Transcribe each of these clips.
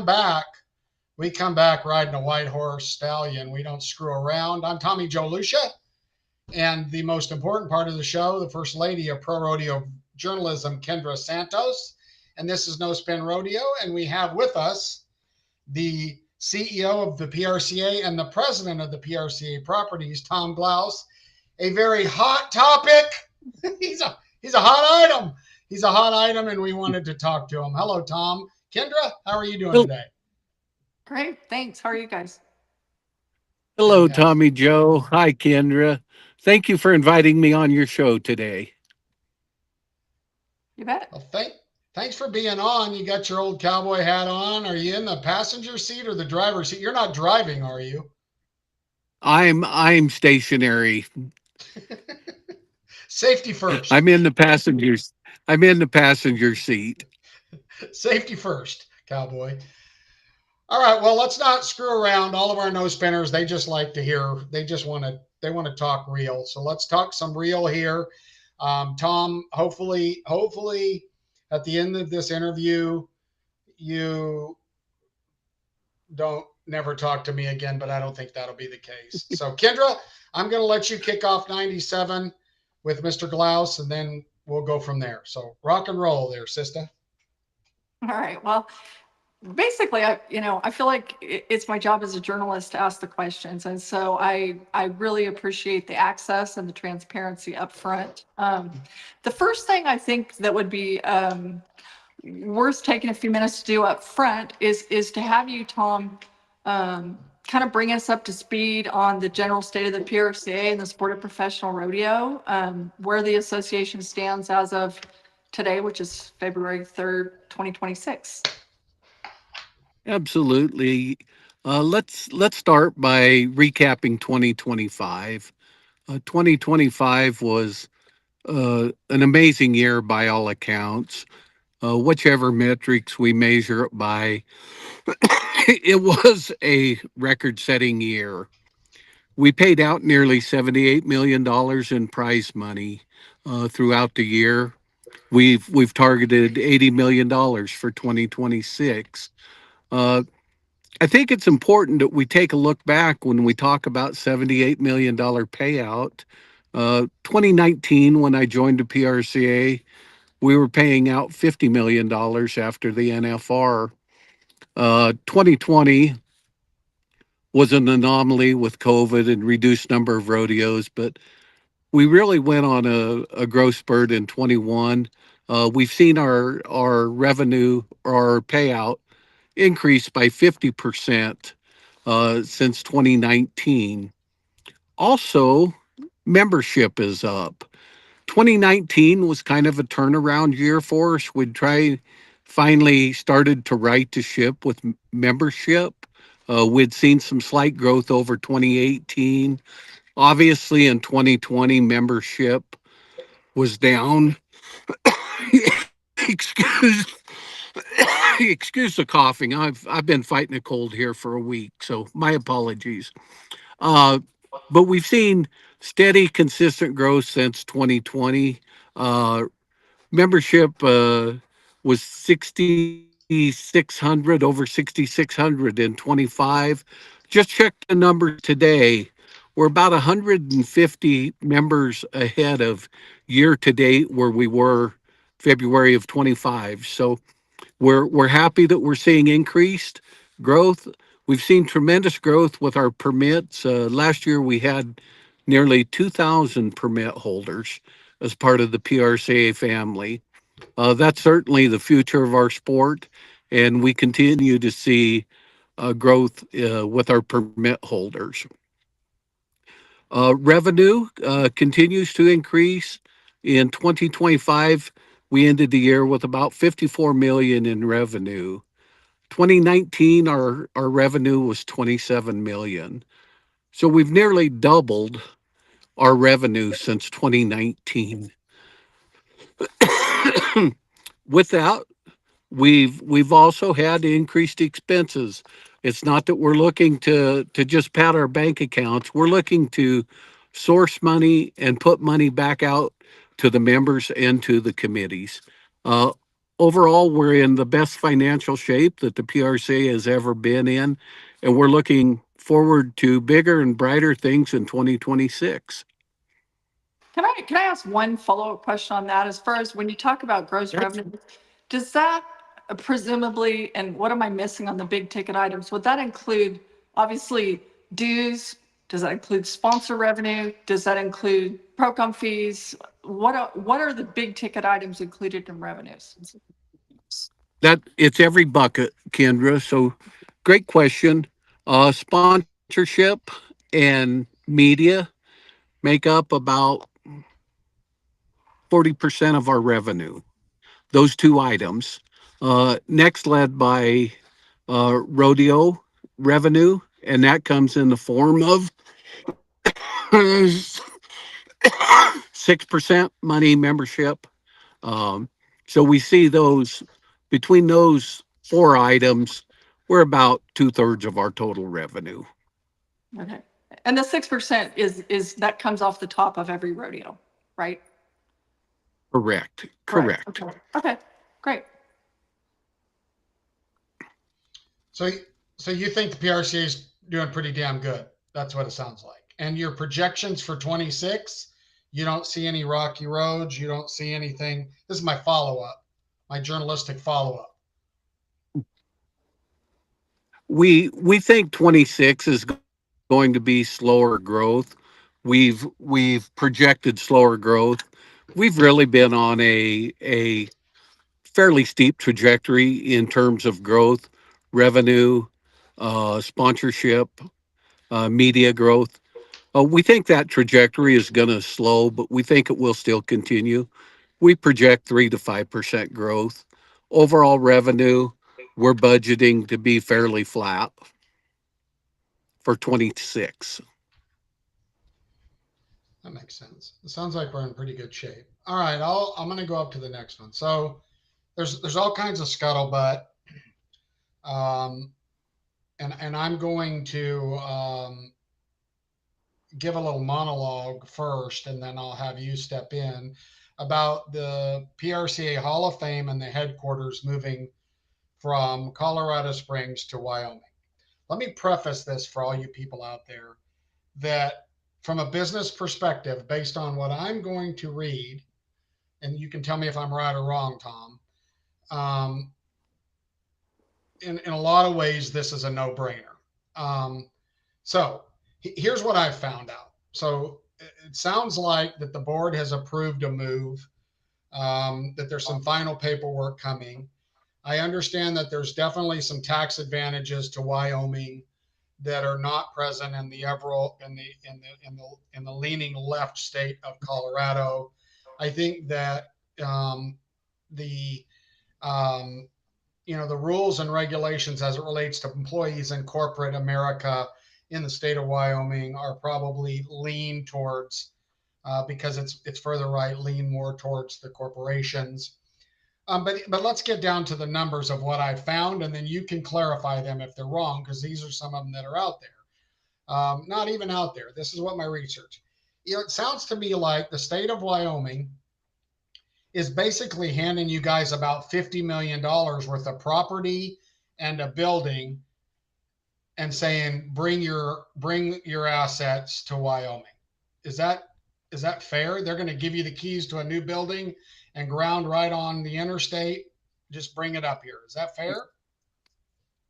back. We come back riding a white horse stallion. We don't screw around. I'm Tommy Joe Lucia, and the most important part of the show, the First Lady of Pro Rodeo Journalism, Kendra Santos. And this is No Spin Rodeo, and we have with us the CEO of the PRCA and the president of the PRCA Properties, Tom Glause. A very hot topic. he's a hot item. He's a hot item, and we wanted to talk to him. Hello, Tom. Kendra, how are you doing today? Great, thanks. How are you guys? Hello, Fantastic. Tommy Joe. Hi, Kendra. Thank you for inviting me on your show today. You bet. Well, thanks for being on. You got your old cowboy hat on. Are you in the passenger seat or the driver's seat? You're not driving, are you? I'm stationary. Safety first. I'm in the passengers. I'm in the passenger seat. Safety first, cowboy. All right. Well, let's not screw around. All of our no spinners, they just like to hear. They want to talk real. So let's talk some real here. Tom, hopefully, at the end of this interview, you don't never talk to me again. But I don't think that'll be the case. So, Kendra, I'm going to let you kick off 97 with Mr. Glause, and then we'll go from there. So, rock and roll there, sister. All right. Well, basically, I feel like it's my job as a journalist to ask the questions, and so I really appreciate the access and the transparency up front. The first thing I think that would be worth taking a few minutes to do up front is to have you, Tom, kind of bring us up to speed on the general state of the PRCA and the sport of professional rodeo, where the association stands as of today, which is February 3rd, 2026. Absolutely. Let's start by recapping 2025. 2025 was an amazing year by all accounts. Whichever metrics we measure it by, it was a record-setting year. We paid out nearly $78 million in prize money throughout the year. We've targeted $80 million for 2026. Uh, I think it's important that we take a look back when we talk about $78 million payout. 2019, when I joined the PRCA, we were paying out $50 million after the NFR. 2020 was an anomaly with COVID and reduced number of rodeos, but we really went on a growth spurt in 21. We've seen our revenue or our payout increase by 50% since 2019. Also, membership is up. 2019 was kind of a turnaround year for us. Finally started to right the ship with membership. We'd seen some slight growth over 2018. Obviously, in 2020, membership was down. excuse, excuse the coughing. I've been fighting a cold here for a week, so my apologies. Uh, but we've seen steady, consistent growth since 2020. Uh, Membership was 6,600, over 6,600 in 25. Just checked the numbers today. We're about 150 members ahead of year to date where we were February of 25. So we're happy that we're seeing increased growth. We've seen tremendous growth with our permits. Last year we had nearly 2,000 permit holders as part of the PRCA family. That's certainly the future of our sport, and we continue to see growth with our permit holders. Revenue continues to increase. In 2025, we ended the year with about 54 million in revenue. 2019, our revenue was 27 million. So we've nearly doubled our revenue since 2019. With that, we've also had increased expenses. It's not that we're looking to just pad our bank accounts. We're looking to source money and put money back out to the members and to the committees. Uh, overall, we're in the best financial shape that the PRCA has ever been in, and we're looking forward to bigger and brighter things in 2026. Can I ask one follow-up question on that? As far as when you talk about gross revenue, does that presumably, and what am I missing on the big ticket items? Would that include obviously dues? Does that include sponsor revenue? Does that include program fees? What are the big ticket items included in revenues? That it's every bucket, Kendra. So, great question. Sponsorship and media make up about 40% of our revenue. Those two items. Next, led by rodeo revenue, and that comes in the form of 6% money membership. Um, so we see those between those four items, we're about 2/3 of our total revenue. Okay. And the 6% is that comes off the top of every rodeo, right? Correct. Right. Correct. Okay. Great. So, so you think the PRCA is doing pretty damn good? That's what it sounds like. And your projections for 26, you don't see any rocky roads. You don't see anything. This is my follow up, my journalistic follow up. We think 26 is going to be slower growth. We've projected slower growth. We've really been on a fairly steep trajectory in terms of growth, revenue, sponsorship, media growth. We think that trajectory is going to slow, but we think it will still continue. We project 3 to 5% growth. Overall revenue, we're budgeting to be fairly flat for 26. That makes sense. It sounds like we're in pretty good shape. All right, I'm going to go up to the next one. So there's all kinds of scuttlebutt, um, and I'm going to give a little monologue first, and then I'll have you step in about the PRCA Hall of Fame and the headquarters moving from Colorado Springs to Wyoming. Let me preface this for all you people out there that from a business perspective, based on what I'm going to read, and you can tell me if I'm right or wrong, Tom, um, in a lot of ways, this is a no brainer. So here's what I've found out. So it sounds like that the board has approved a move, that there's some final paperwork coming. I understand that there's definitely some tax advantages to Wyoming that are not present in the Everett in the leaning left state of Colorado. I think that the um, the rules and regulations as it relates to employees in corporate America in the state of Wyoming are probably lean towards because it's further right, lean more towards the corporations. But let's get down to the numbers of what I found, and then you can clarify them if they're wrong, because these are some of them that are out there. Not even out there. This is what my research. It sounds to me like the state of Wyoming is basically handing you guys about $50 million worth of property and a building and saying bring your assets to Wyoming. Is that fair? They're going to give you the keys to a new building and ground right on the interstate. Just bring it up here. Is that fair?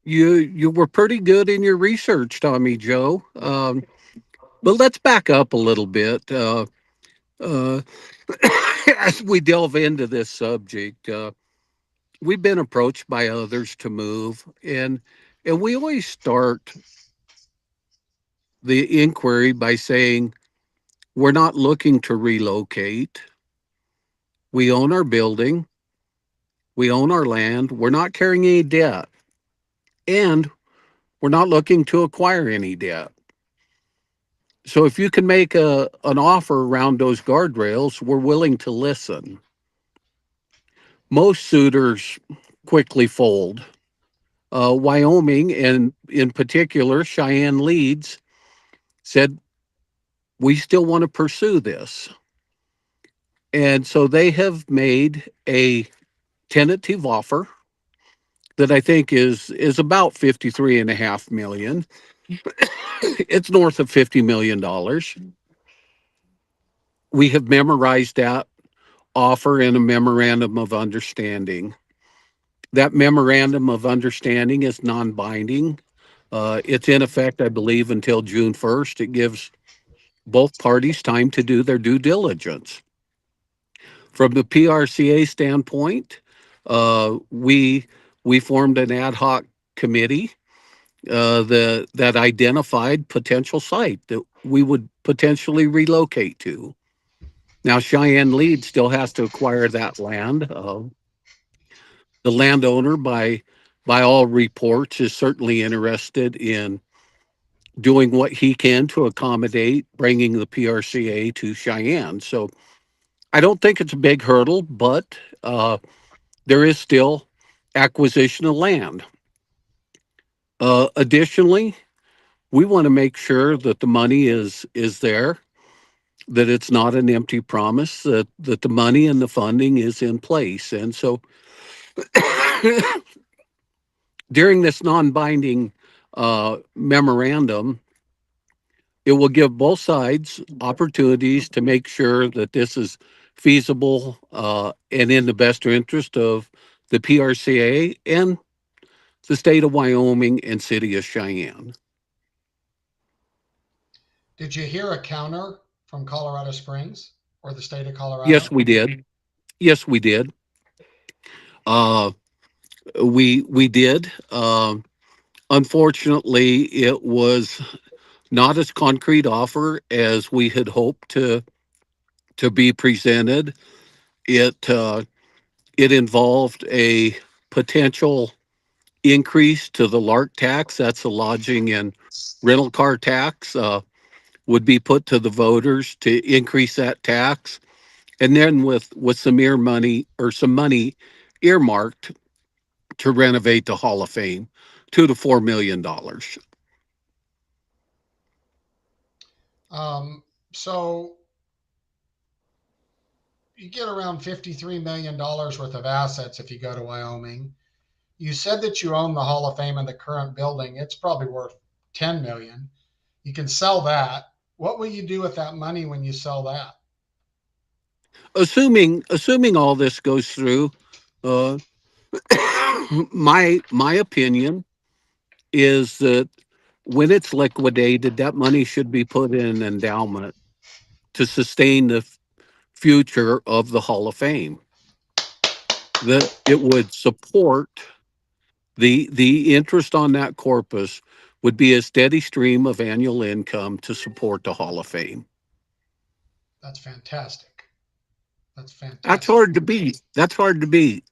You were pretty good in your research, Tommy Joe. But let's back up a little bit. Uh, as we delve into this subject, we've been approached by others to move, and we always start the inquiry by saying we're not looking to relocate. We own our building, we own our land, we're not carrying any debt, and we're not looking to acquire any debt. So if you can make an offer around those guardrails, we're willing to listen. Most suitors quickly fold. Wyoming, and in particular, Cheyenne Leads, said, we still want to pursue this. And so they have made a tentative offer that I think is about 53.5 million. It's north of $50 million. We have memorized that offer in a memorandum of understanding. That memorandum of understanding is non-binding. It's in effect, I believe, until June 1st. It gives both parties time to do their due diligence. From the PRCA standpoint, we formed an ad hoc committee that identified potential site that we would potentially relocate to. Now, Cheyenne Lead still has to acquire that land. The landowner, by all reports, is certainly interested in doing what he can to accommodate bringing the PRCA to Cheyenne. So I don't think it's a big hurdle, but there is still acquisition of land. Additionally, we want to make sure that the money is there, that it's not an empty promise, that the money and the funding is in place. And so during this non-binding memorandum, it will give both sides opportunities to make sure that this is feasible and in the best interest of the PRCA and the state of Wyoming and city of Cheyenne. Did you hear a counter from Colorado Springs or the state of Colorado? Yes, we did. Yes, we did. Uh, we did. Unfortunately, it was not as concrete offer as we had hoped to be presented. It involved a potential increase to the LARC tax. That's the lodging and rental car tax. Would be put to the voters to increase that tax, and then with some money earmarked to renovate the Hall of Fame, $2 to $4 million. So you get around $53 million worth of assets if you go to Wyoming. You said that you own the Hall of Fame in the current building. It's probably worth 10 million. You can sell that. What will you do with that money when you sell that? Assuming all this goes through, uh, my opinion is that when it's liquidated, that money should be put in an endowment to sustain the future of the Hall of Fame. That it would support the interest on that corpus would be a steady stream of annual income to support the Hall of Fame. That's fantastic. That's fantastic. That's hard to beat. That's hard to beat.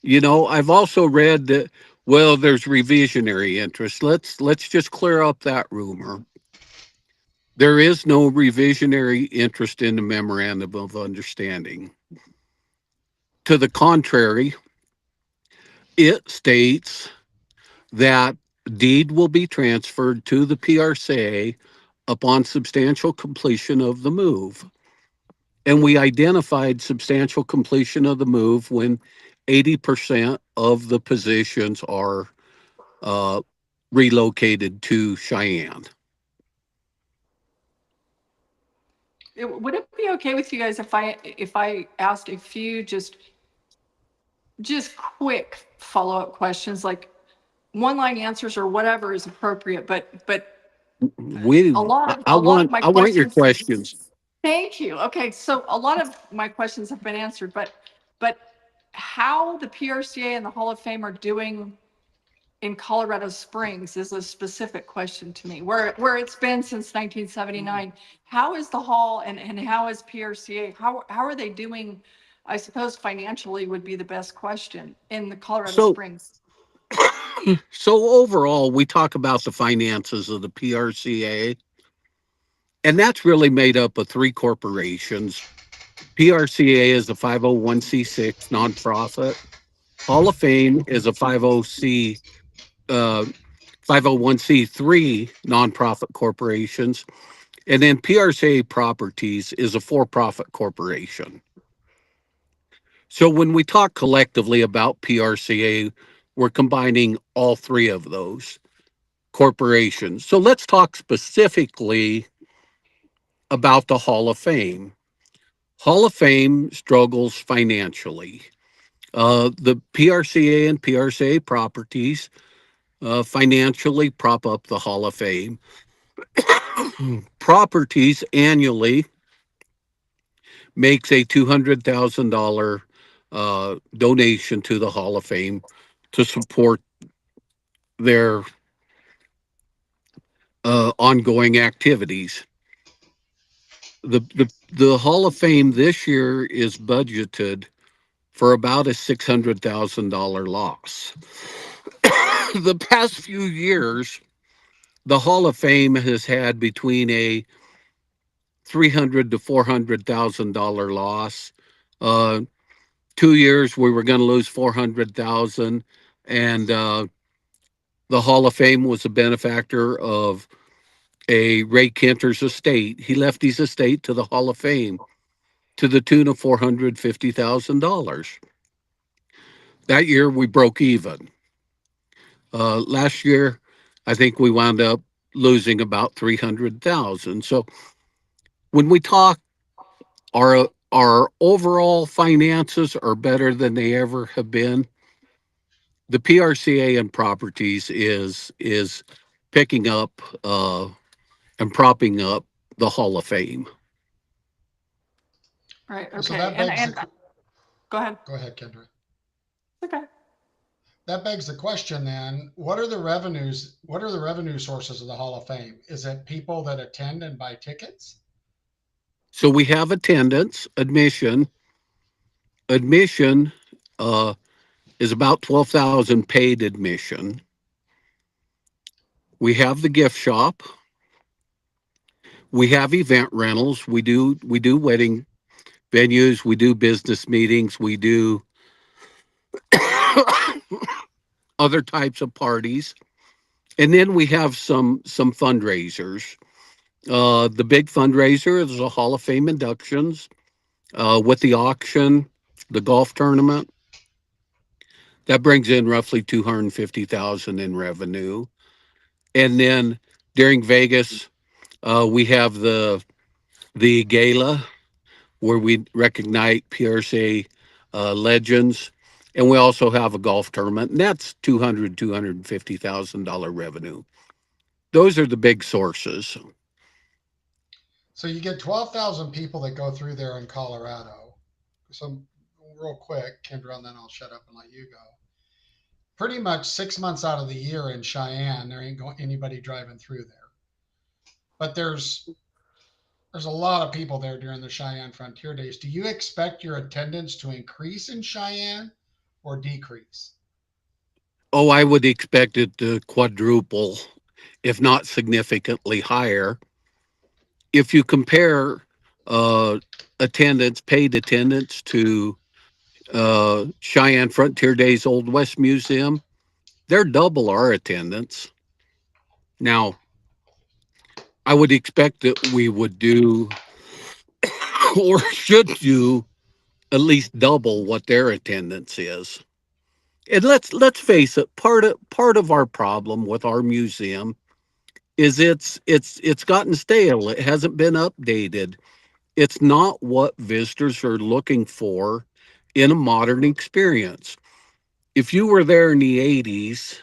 You know, I've also read that, well, there's revisionary interest. Let's just clear up that rumor. There is no revisionary interest in the memorandum of understanding. To the contrary, it states that deed will be transferred to the PRCA upon substantial completion of the move. And we identified substantial completion of the move when 80% of the positions are relocated to Cheyenne. Would it be okay with you guys if I asked a few just quick follow-up questions, like one-line answers or whatever is appropriate, but We, a lot I of my I want your questions. questions. Thank you. Okay, so a lot of my questions have been answered, but how the PRCA and the Hall of Fame are doing in Colorado Springs is a specific question to me. Where it's been since 1979, how is the Hall and how is PRCA? How are they doing? I suppose financially would be the best question in the Colorado So, Springs. so overall, we talk about the finances of the PRCA, and that's really made up of three corporations. PRCA is a 501c6 nonprofit. Hall of Fame is a 501c3 nonprofit corporations, and then PRCA Properties is a for-profit corporation. So when we talk collectively about PRCA, we're combining all three of those corporations. So let's talk specifically about the Hall of Fame. Hall of Fame struggles financially. The PRCA and PRCA properties financially prop up the Hall of Fame. Properties annually makes a $200,000 donation to the Hall of Fame to support their ongoing activities. The Hall of Fame this year is budgeted for about a $600,000 loss. The past few years, the Hall of Fame has had between a $300 to $400,000 loss. Uh, 2 years we were going to lose 400,000, and the Hall of Fame was a benefactor of a Ray Kenter's estate. He left his estate to the Hall of Fame to the tune of $450,000. That year we broke even. Last year, I think we wound up losing about 300,000. So when we talk, our overall finances are better than they ever have been. The PRCA and properties is picking up and propping up the Hall of Fame. Right. So Okay. that begs the Go ahead. go ahead, Kendra. Okay. That begs the question then, what are the revenues? What are the revenue sources of the Hall of Fame? Is it people that attend and buy tickets? So we have attendance, admission. Admission uh, is about 12,000 paid admission. We have the gift shop. We have event rentals. We do wedding venues. We do business meetings. We do other types of parties, and then we have some fundraisers. The big fundraiser is the Hall of Fame inductions with the auction, the golf tournament. That brings in roughly 250,000 in revenue, and then during Vegas, we have the gala where we recognize PRCA legends, and we also have a golf tournament, and that's $250,000 revenue. Those are the big sources. So you get 12,000 people that go through there in Colorado. So real quick, Kendra, and then I'll shut up and let you go. Pretty much 6 months out of the year in Cheyenne, there ain't anybody driving through there. But there's a lot of people there during the Cheyenne Frontier Days. Do you expect your attendance to increase in Cheyenne or decrease? Oh, I would expect it to quadruple, if not significantly higher. If you compare uh, attendance, paid attendance to Cheyenne Frontier Days Old West Museum, they're double our attendance. Now, I would expect that we would do or should do at least double what their attendance is. And let's face it, part of our problem with our museum is it's gotten stale. It hasn't been updated. It's not what visitors are looking for in a modern experience. If you were there in the 80s,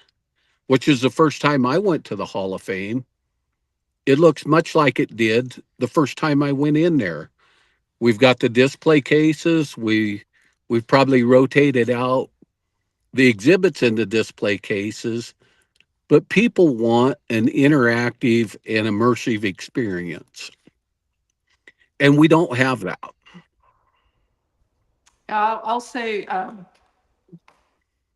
which is the first time I went to the Hall of Fame, it looks much like it did the first time I went in there. We've got the display cases. We've probably rotated out the exhibits in the display cases, but people want an interactive and immersive experience. And we don't have that. I'll say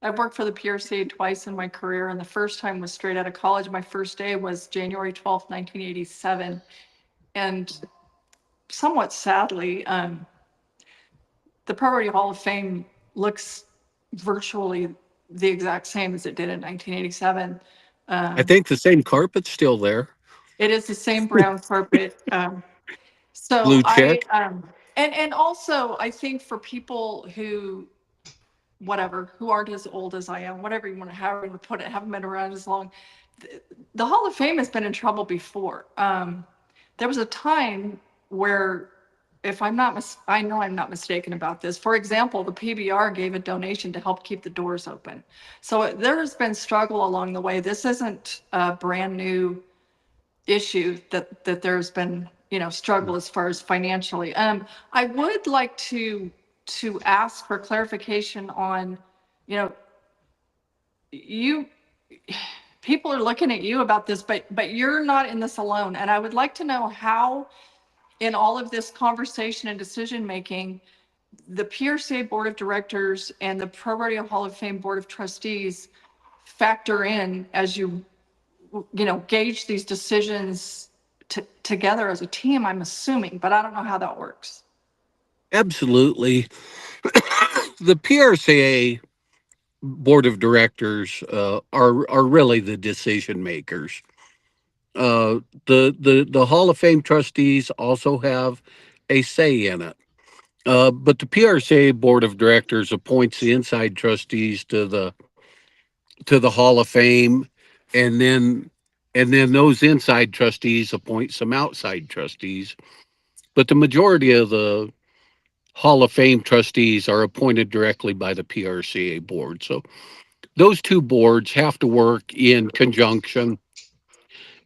I've worked for the PRCA twice in my career, and the first time was straight out of college. My first day was January 12th, 1987. And somewhat sadly, the ProRodeo Hall of Fame looks virtually the exact same as it did in 1987. I think the same carpet's still there. It is the same brown carpet. Blue So check. And also, I think for people who, whatever, who aren't as old as I am, whatever you want to, however you want to put it, haven't been around as long, the Hall of Fame has been in trouble before. There was a time where, if I'm not, I know I'm not mistaken about this. For example, the PBR gave a donation to help keep the doors open. So there has been struggle along the way. This isn't a brand new issue that there's been, struggle as far as financially. I would like to ask for clarification on, you know, you people are looking at you about this, but you're not in this alone. And I would like to know how, in all of this conversation and decision making, the PRCA Board of Directors and the ProRodeo Hall of Fame Board of Trustees factor in as you gauge these decisions together as a team, I'm assuming, but I don't know how that works. Absolutely. The PRCA board of directors are really the decision makers. The Hall of Fame trustees also have a say in it. But the PRCA board of directors appoints the inside trustees to the Hall of Fame, and then those inside trustees appoint some outside trustees. But the majority of the Hall of Fame trustees are appointed directly by the PRCA board. So those two boards have to work in conjunction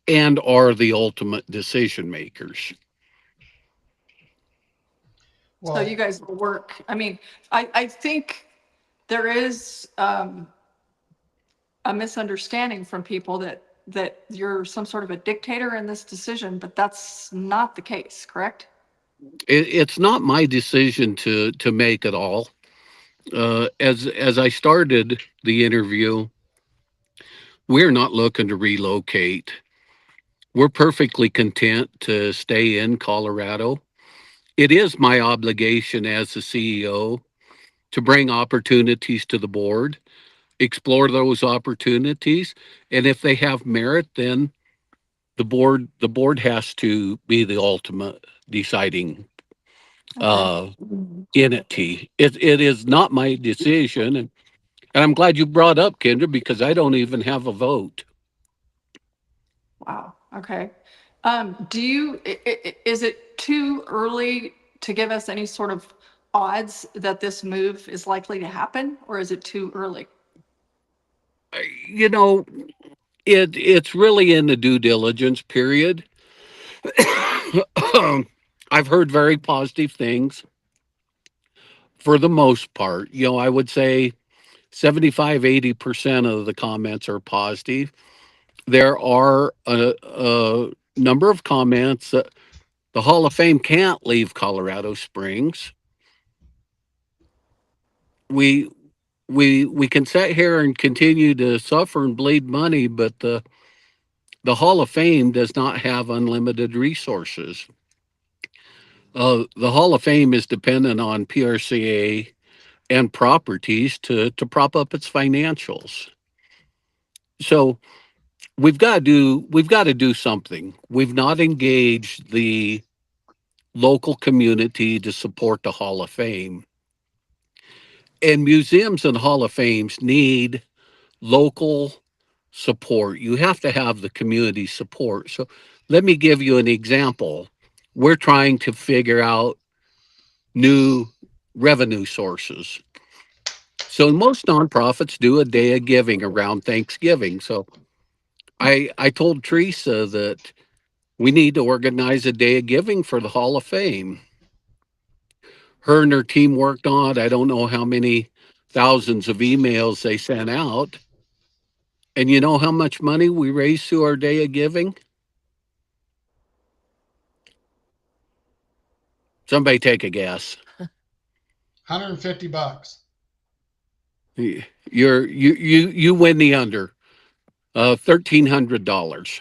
and are the ultimate decision makers. So you guys will work. I mean, I think there is a misunderstanding from people that you're some sort of a dictator in this decision, but that's not the case, correct? It's not my decision to make at all. As I started the interview, we're not looking to relocate. We're perfectly content to stay in Colorado. It is my obligation as the CEO to bring opportunities to the board, explore those opportunities, and if they have merit, then the board has to be the ultimate deciding Okay. entity. It is not my decision, and I'm glad you brought up Kendra because I don't even have a vote. Wow. Okay. Is it too early to give us any sort of odds that this move is likely to happen, or is it too early? You know, it's really in the due diligence period. I've heard very positive things for the most part. I would say 75-80% of the comments are positive. There are a number of comments that the Hall of Fame can't leave Colorado Springs. We we can sit here and continue to suffer and bleed money, but the Hall of Fame does not have unlimited resources. The Hall of Fame is dependent on PRCA and properties to prop up its financials. So we've got to do something. We've not engaged the local community to support the Hall of Fame. And museums and Hall of Fames need local support. You have to have the community support. So let me give you an example. We're trying to figure out new revenue sources. So most nonprofits do a day of giving around Thanksgiving. So I told Teresa that we need to organize a day of giving for the Hall of Fame. Her and her team worked on, I don't know how many thousands of emails they sent out. And you know how much money we raised through our day of giving? Somebody take a guess. $150. You win the under. $1,300.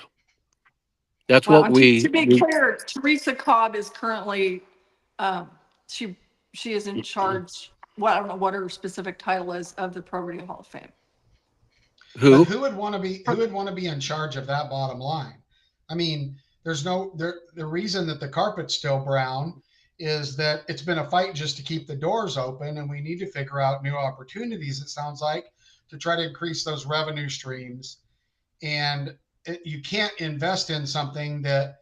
That's Well, what and to we, be we clear, Teresa Cobb is currently, um, she, she is in charge, well, I don't know what her specific title is, of the ProRodeo Hall of Fame. But who? who would want to be in charge of that bottom line? I mean, there's no the reason that the carpet's still brown is that it's been a fight just to keep the doors open, and we need to figure out new opportunities, it sounds like, to try to increase those revenue streams. And you can't invest in something that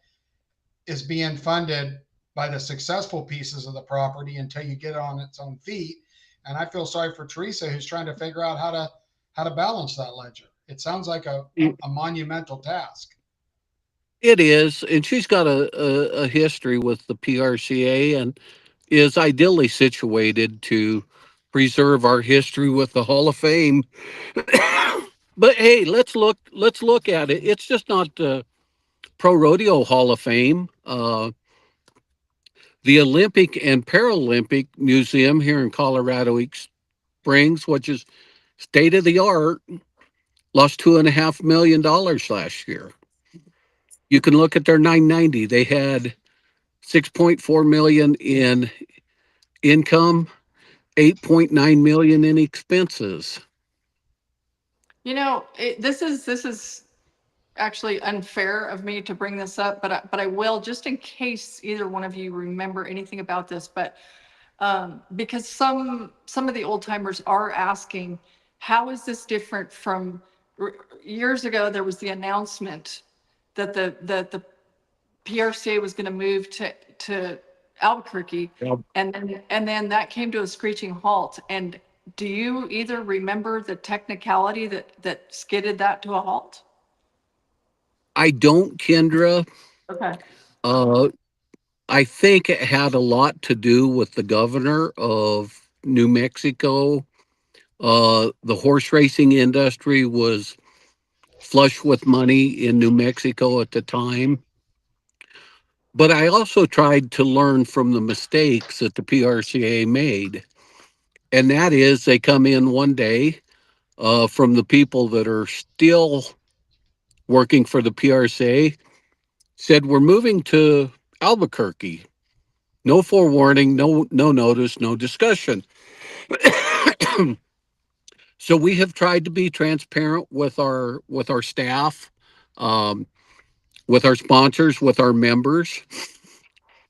is being funded by the successful pieces of the property until you get it on its own feet. And I feel sorry for Teresa, who's trying to figure out how to balance that ledger. It sounds like a monumental task. It is, and she's got a history with the PRCA and is ideally situated to preserve our history with the Hall of Fame. But hey, let's look at it. It's just not the Pro Rodeo Hall of Fame. The Olympic and Paralympic Museum here in Colorado Springs, which is state of the art, lost $2.5 million last year. You can look at their 990. They had 6.4 million in income, 8.9 million in expenses. This is actually unfair of me to bring this up, but I will, just in case either one of you remember anything about this. But because some of the old timers are asking, how is this different from years ago? There was the announcement that the PRCA was going to move to Albuquerque, Yep. and then that came to a screeching halt. And do you either remember the technicality that skidded that to a halt? I don't, Kendra. Okay. Uh, I think it had a lot to do with the governor of New Mexico. The horse racing industry was flush with money in New Mexico at the time. But I also tried to learn from the mistakes that the PRCA made. And that is, they come in one day from the people that are still working for the PRCA, said, "We're moving to Albuquerque." No forewarning, no notice, no discussion. So we have tried to be transparent with our staff, um, with our sponsors, with our members,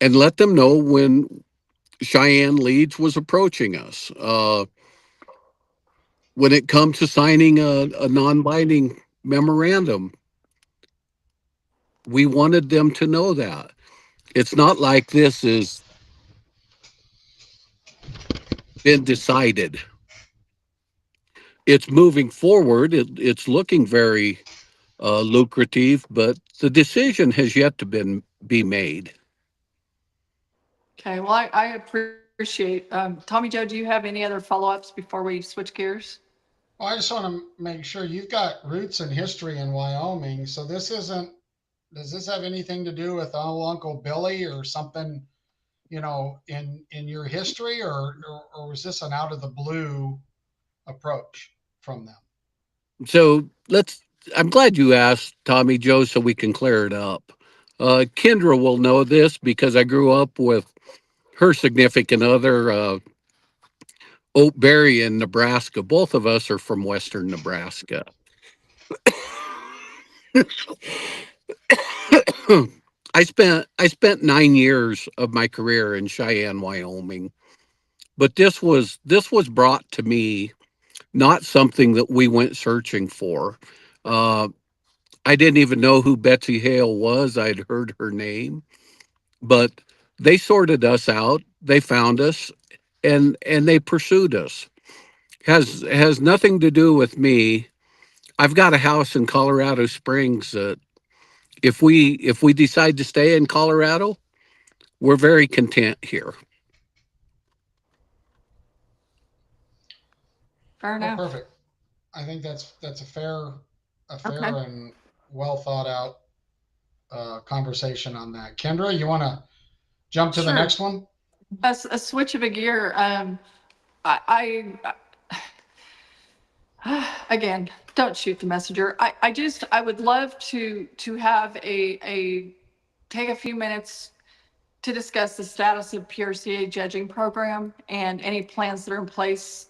and let them know when Cheyenne Leeds was approaching us. When it comes to signing a non-binding memorandum, we wanted them to know that it's not like this has been decided. It's moving forward. It's looking very lucrative, but the decision has yet to be made. Okay. Well, I appreciate. Tommy Joe, do you have any other follow-ups before we switch gears? Well, I just want to make sure you've got roots and history in Wyoming. So this isn't, does this have anything to do with oh, Uncle Billy or something, in your history, or was this an out of the blue approach from them? So let's. I'm glad you asked, Tommy Joe, so we can clear it up. Kendra will know this because I grew up with her significant other, Oak Berry in Nebraska. Both of us are from Western Nebraska. I spent 9 years of my career in Cheyenne, Wyoming, but this was brought to me, not something that we went searching for. Uh, I didn't even know who Betsy Hale was. I'd heard her name, but they sorted us out. They found us, and they pursued us. Has nothing to do with me. I've got a house in Colorado Springs that if we decide to stay in Colorado, we're very content here. Fair Well, enough. perfect. I think that's a fair Okay. and well thought out conversation on that. Kendra, you want to jump to the Sure. next one? A switch of a gear. I again, don't shoot the messenger. I would love to have a take a few minutes to discuss the status of PRCA Judging Program and any plans that are in place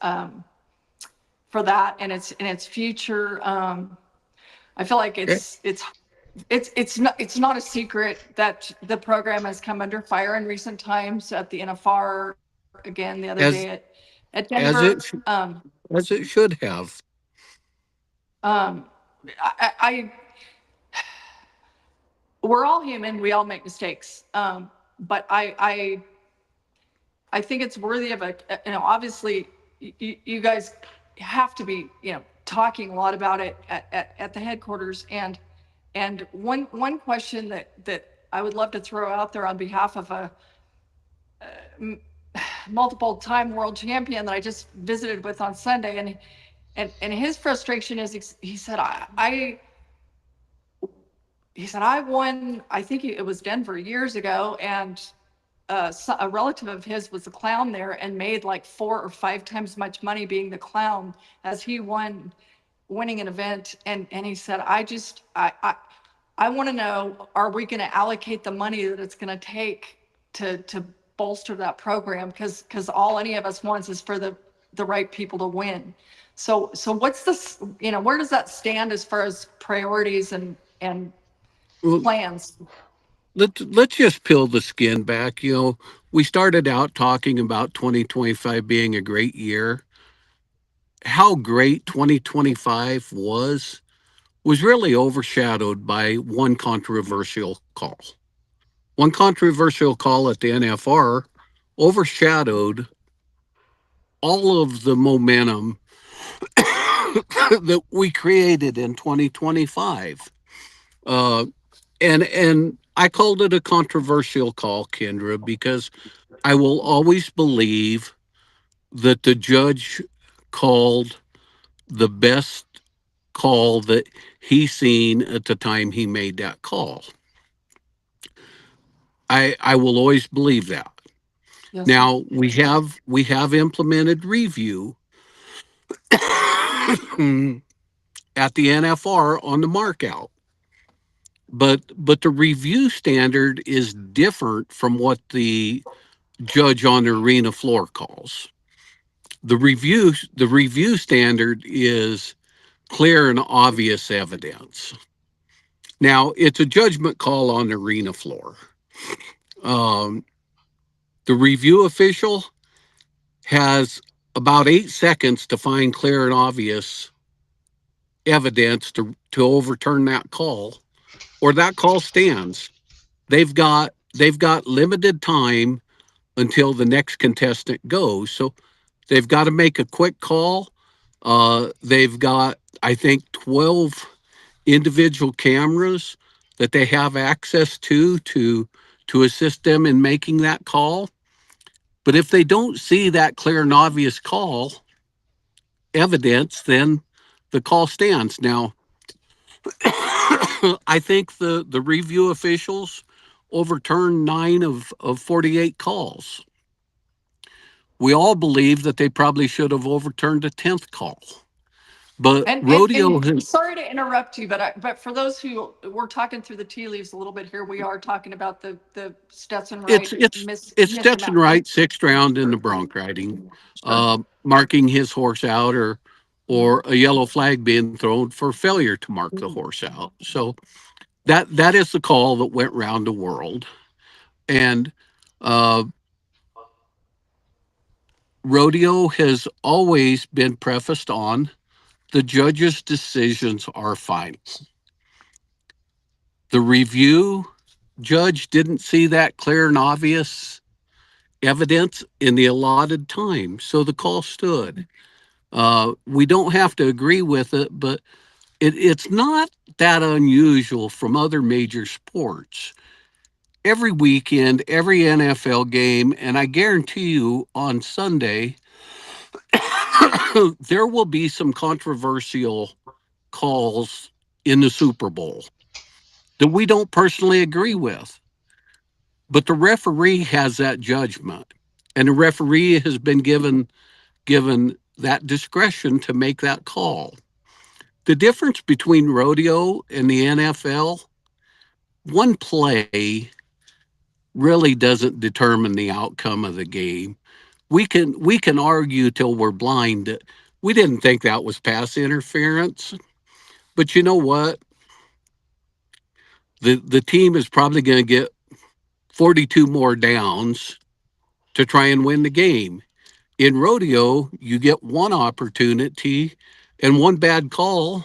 for that and its future. I feel like Okay. it's it's not a secret that the program has come under fire in recent times at the NFR again the other day as at Denver. as it sh- as it should have. Um, I we're all human. We all make mistakes. But I think it's worthy of obviously you guys have to be, talking a lot about it at the headquarters. And one question that I would love to throw out there on behalf of a multiple time world champion that I just visited with on Sunday. And his frustration is, he said, he said, I won, I think it was Denver years ago, and a relative of his was a clown there and made like 4 or 5 times much money being the clown as he winning an event. And he said, I want to know, are we going to allocate the money that it's going to take to bolster that program? Because all any of us wants is for the right people to win. So what's this, where does that stand as far as priorities and Well, plans? let's just peel the skin back. We started out talking about 2025 being a great year. How great 2025 was really overshadowed by one controversial call. One controversial call at the NFR overshadowed all of the momentum that we created in 2025. Uh, and I called it a controversial call, Kendra, because I will always believe that the judge called the best call that he seen at the time he made that call. I will always believe that. Yes, sir. Now we have implemented review at the NFR on the markout. But the review standard is different from what the judge on the arena floor calls. The review standard is clear and obvious evidence. Now it's a judgment call on the arena floor. Um, the review official has about 8 seconds to find clear and obvious evidence to overturn that call, or that call stands. They've got limited time until the next contestant goes. So they've got to make a quick call. They've got, I think, 12 individual cameras that they have access to assist them in making that call. But if they don't see that clear and obvious call evidence, then the call stands. Now, I think the review officials overturned 9 of 48 calls. We all believe that they probably should have overturned a 10th call. But rodeo And has, sorry to interrupt you, but for those who we're talking through the tea leaves a little bit here, we are talking about the Stetson it's Wright it's it's missed Stetson amount. Wright, 6th round in the bronc riding, Sure. marking his horse out, or a yellow flag being thrown for failure to mark the horse out. So that is the call that went round the world. And uh, rodeo has always been prefaced on the judge's decisions are final. The review judge didn't see that clear and obvious evidence in the allotted time, so the call stood. We don't have to agree with it, but it's not that unusual from other major sports. Every weekend, every NFL game, and I guarantee you on Sunday, there will be some controversial calls in the Super Bowl that we don't personally agree with. But the referee has that judgment, and the referee has been given that discretion to make that call. The difference between rodeo and the NFL, one play really doesn't determine the outcome of the game. We can argue till we're blind that we didn't think that was pass interference, but you know what? the team is probably going to get 42 more downs to try and win the game. In rodeo, you get one opportunity, and one bad call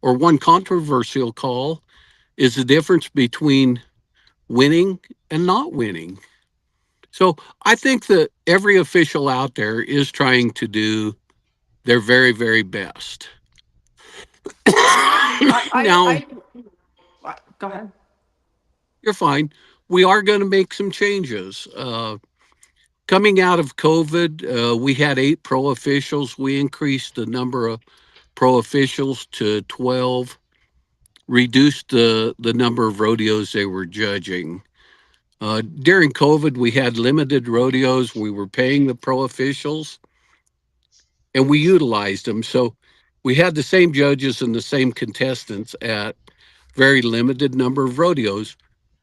or one controversial call is the difference between winning and not winning. So I think that every official out there is trying to do their very, very best. Now, Go ahead. you're fine. We are going to make some changes. Coming out of COVID, we had 8 pro officials. We increased the number of pro officials to 12, reduced the number of rodeos they were judging. During COVID, we had limited rodeos. We were paying the pro officials and we utilized them. So we had the same judges and the same contestants at very limited number of rodeos.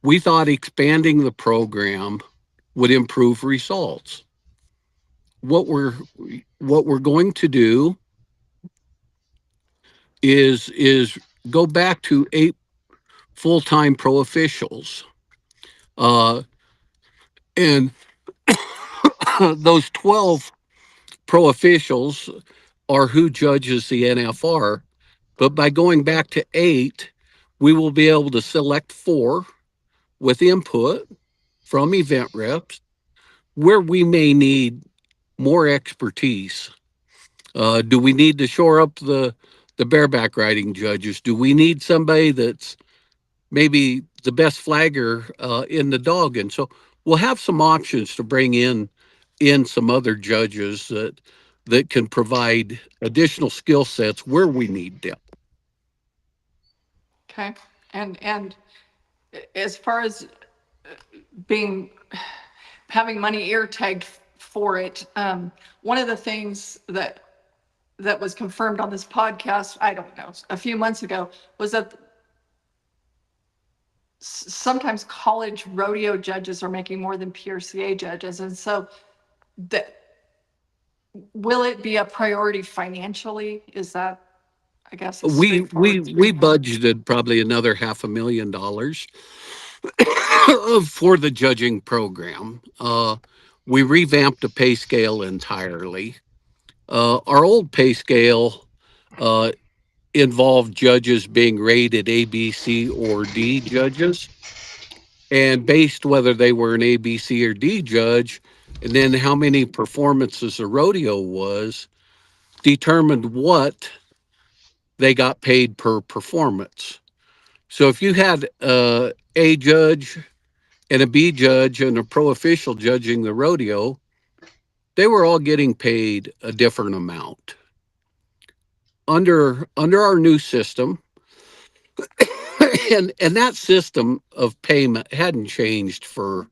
We thought expanding the program would improve results. What we're going to do is go back to 8 full-time pro officials. And those 12 pro officials are who judges the NFR. But by going back to 8, we will be able to select 4 with input from event reps where we may need more expertise. Do we need to shore up the bareback riding judges? Do we need somebody that's maybe the best flagger in the dog? And so we'll have some options to bring in some other judges that can provide additional skill sets where we need them. Okay. And as far as being having money ear tagged for it, one of the things that was confirmed on this podcast, I don't know, a few months ago, was that sometimes college rodeo judges are making more than PRCA judges. And so that, will it be a priority financially? Is that, I guess, a We straightforward budgeted probably another $500,000 for the judging program. We revamped the pay scale entirely. Our old pay scale uh, involved judges being rated A, B, C, or D judges, and based whether they were an A, B, C, or D judge, and then how many performances a rodeo was, determined what they got paid per performance. So if you had a judge and a B judge and a pro official judging the rodeo, they were all getting paid a different amount. Under our new system, and that system of payment hadn't changed for,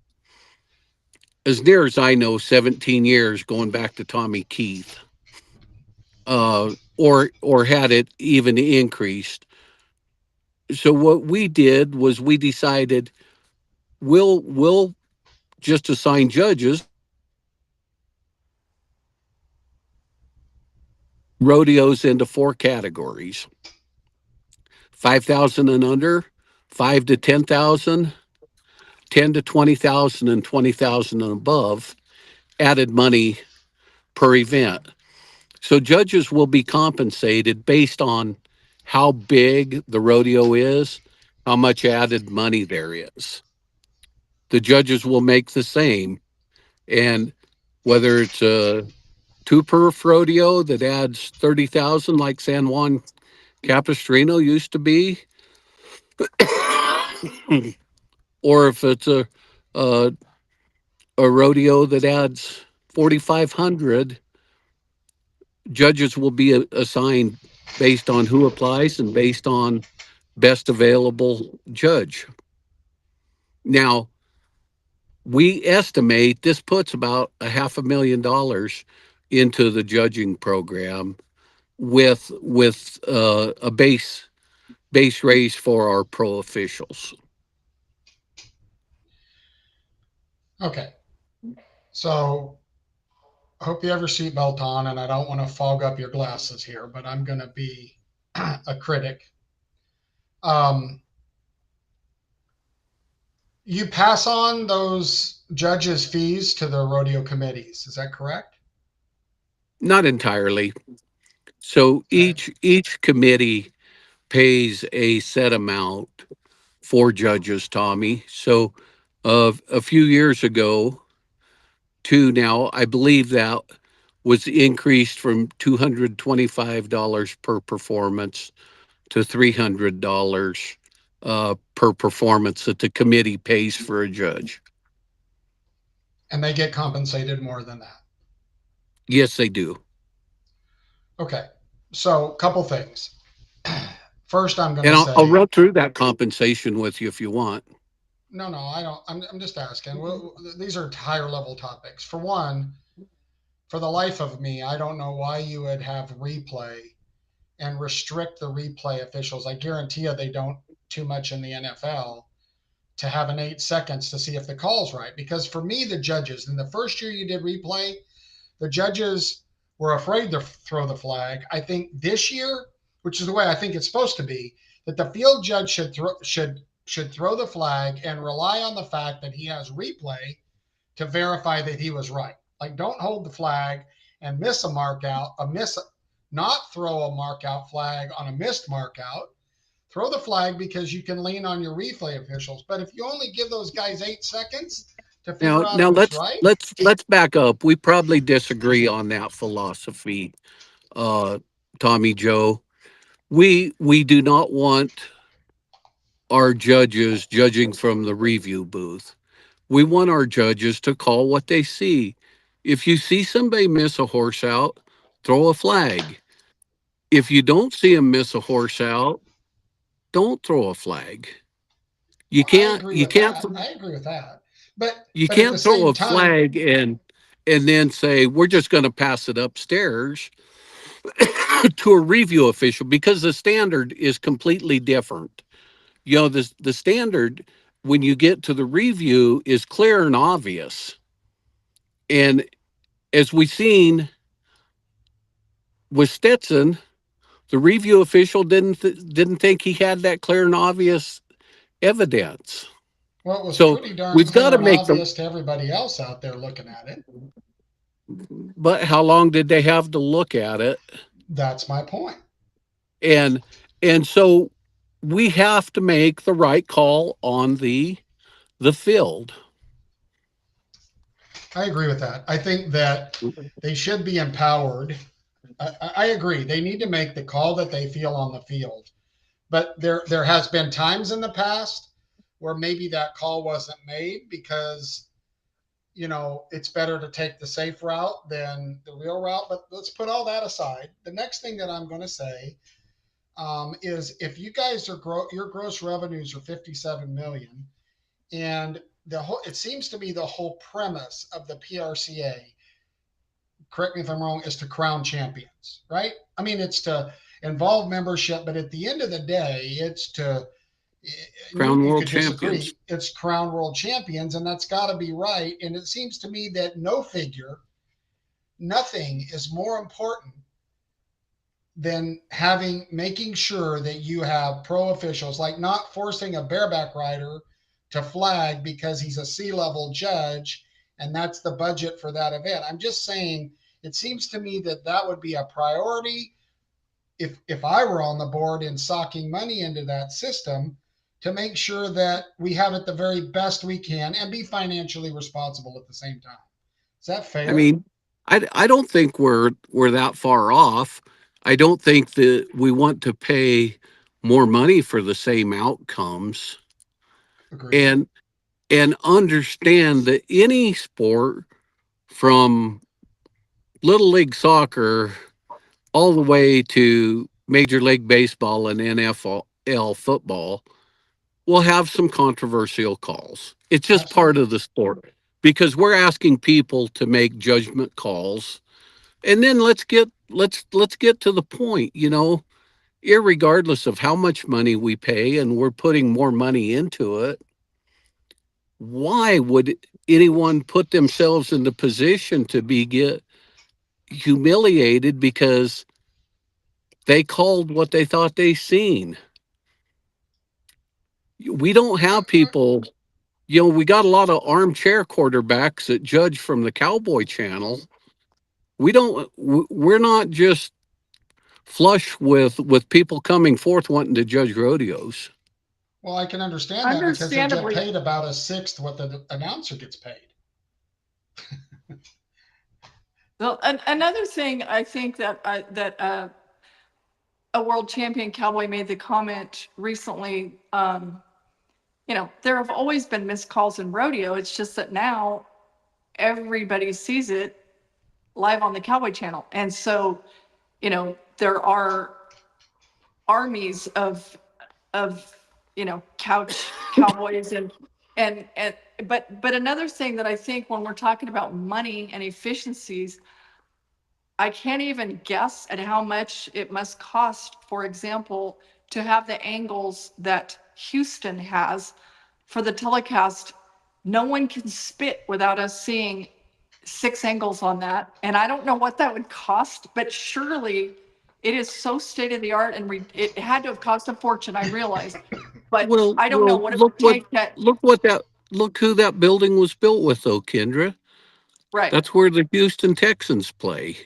as near as I know, 17 years, going back to Tommy Keith, or had it even increased. So what we did was we decided we'll just assign judges rodeos into 4 categories: 5,000 and under, 5 to 10,000, 10 to 20,000, and 20,000 and above. Added money per event. So judges will be compensated based on how big the rodeo is, how much added money there is. The judges will make the same. And whether it's a 2 perf rodeo that adds 30,000 like San Juan Capistrano used to be, or if it's a, a rodeo that adds 4,500, judges will be assigned based on who applies and based on best available judge. Now, we estimate this puts about $500,000 into the judging program with a base raise for our pro officials. Okay. So I hope you have your seatbelt on, and I don't want to fog up your glasses here, but I'm going to be a critic. You pass on those judges' fees to the rodeo committees. Is that correct? Not entirely. So Okay. each committee pays a set amount for judges, Tommy. So a few years ago to now, I believe that was increased from $225 per performance to $300 per performance that the committee pays for a judge. And they get compensated more than that. Yes, they do. Okay. So, a couple things. First, I'm going And to I'll say, run through that compensation with you if you want. no, no, I don't. I'm just asking. Well, these are higher level topics. For one, for the life of me, I don't know why you would have replay and restrict the replay officials. I guarantee you they don't too much in the NFL to have an 8 seconds to see if the call's right. Because for me, the judges, in the first year you did replay, the judges were afraid to throw the flag. I think this year, which is the way I think it's supposed to be, that the field judge should throw the flag and rely on the fact that he has replay to verify that he was right. Like, don't hold the flag and miss a mark out, not throw a mark out flag on a missed mark out. Throw the flag because you can lean on your replay officials. But if you only give those guys 8 seconds to figure out Now if it's right, let's back up. We probably disagree on that philosophy, uh, Tommy Joe. We do not want our judges judging from the review booth. We want our judges to call what they see. If you see somebody miss a horse out, throw a flag. If you don't see them miss a horse out, don't throw a flag. You well, I can't agree you with can't that. I agree with that. But you but at the can't throw same a time, flag and then say we're just going to pass it upstairs to a review official because the standard is completely different. You know, the standard when you get to the review is clear and obvious. And as we've seen with Stetson, the review official didn't think he had that clear and obvious evidence. well, it was So pretty darn we've got clear to and make the. obvious to everybody else out there looking at it. But how long did they have to look at it? That's my point. And so we have to make the right call on the field. I agree with that. I think that they should be empowered. I agree. They need to make the call that they feel on the field. But there has been times in the past where maybe that call wasn't made because it's better to take the safe route than the real route. But let's put all that aside. The next thing that I'm going to say is if you guys your gross revenues are 57 million, and it seems to be the whole premise of the PRCA, correct me if I'm wrong, is to crown champions, right? I mean, it's to involve membership, but at the end of the day, it's to, Crown you world could champions. disagree, it's crown world champions, and that's got to be right. And it seems to me that nothing is more important than making sure that you have pro officials, like not forcing a bareback rider to flag because he's a C-level judge and that's the budget for that event. I'm just saying it seems to me that that would be a priority if I were on the board and socking money into that system to make sure that we have it the very best we can and be financially responsible at the same time. Is that I fair? mean, I don't think we're that far off. I don't think that we want to pay more money for the same outcomes Agreed. and understand that any sport from little league soccer all the way to major league baseball and NFL football will have some controversial calls. It's just part Absolutely. of the sport because we're asking people to make judgment calls. And then let's get to the point, irregardless of how much money we pay and we're putting more money into it, why would anyone put themselves in the position to be get humiliated because they called what they thought they seen? We don't I, have people. we got a lot of armchair quarterbacks that judge from the Cowboy Channel. We're not just flush with people coming forth wanting to judge rodeos. Well, I can understand that because they get Understandably. paid about a sixth what the announcer gets paid. Well, another thing I think that a world champion cowboy made the comment recently. There have always been missed calls in rodeo. It's just that now everybody sees it live on the Cowboy Channel, and so there are armies of couch cowboys and but another thing that I think when we're talking about money and efficiencies, I can't even guess at how much it must cost, for example, to have the angles that Houston has for the telecast. No one can spit without us seeing 6 angles on that. And I don't know what that would cost, but surely it is so state of the art, and it had to have cost a fortune, I realize. But I don't know Well, what it would take that. look who that building was built with, though, Kendra. Right, That's where the Houston Texans play,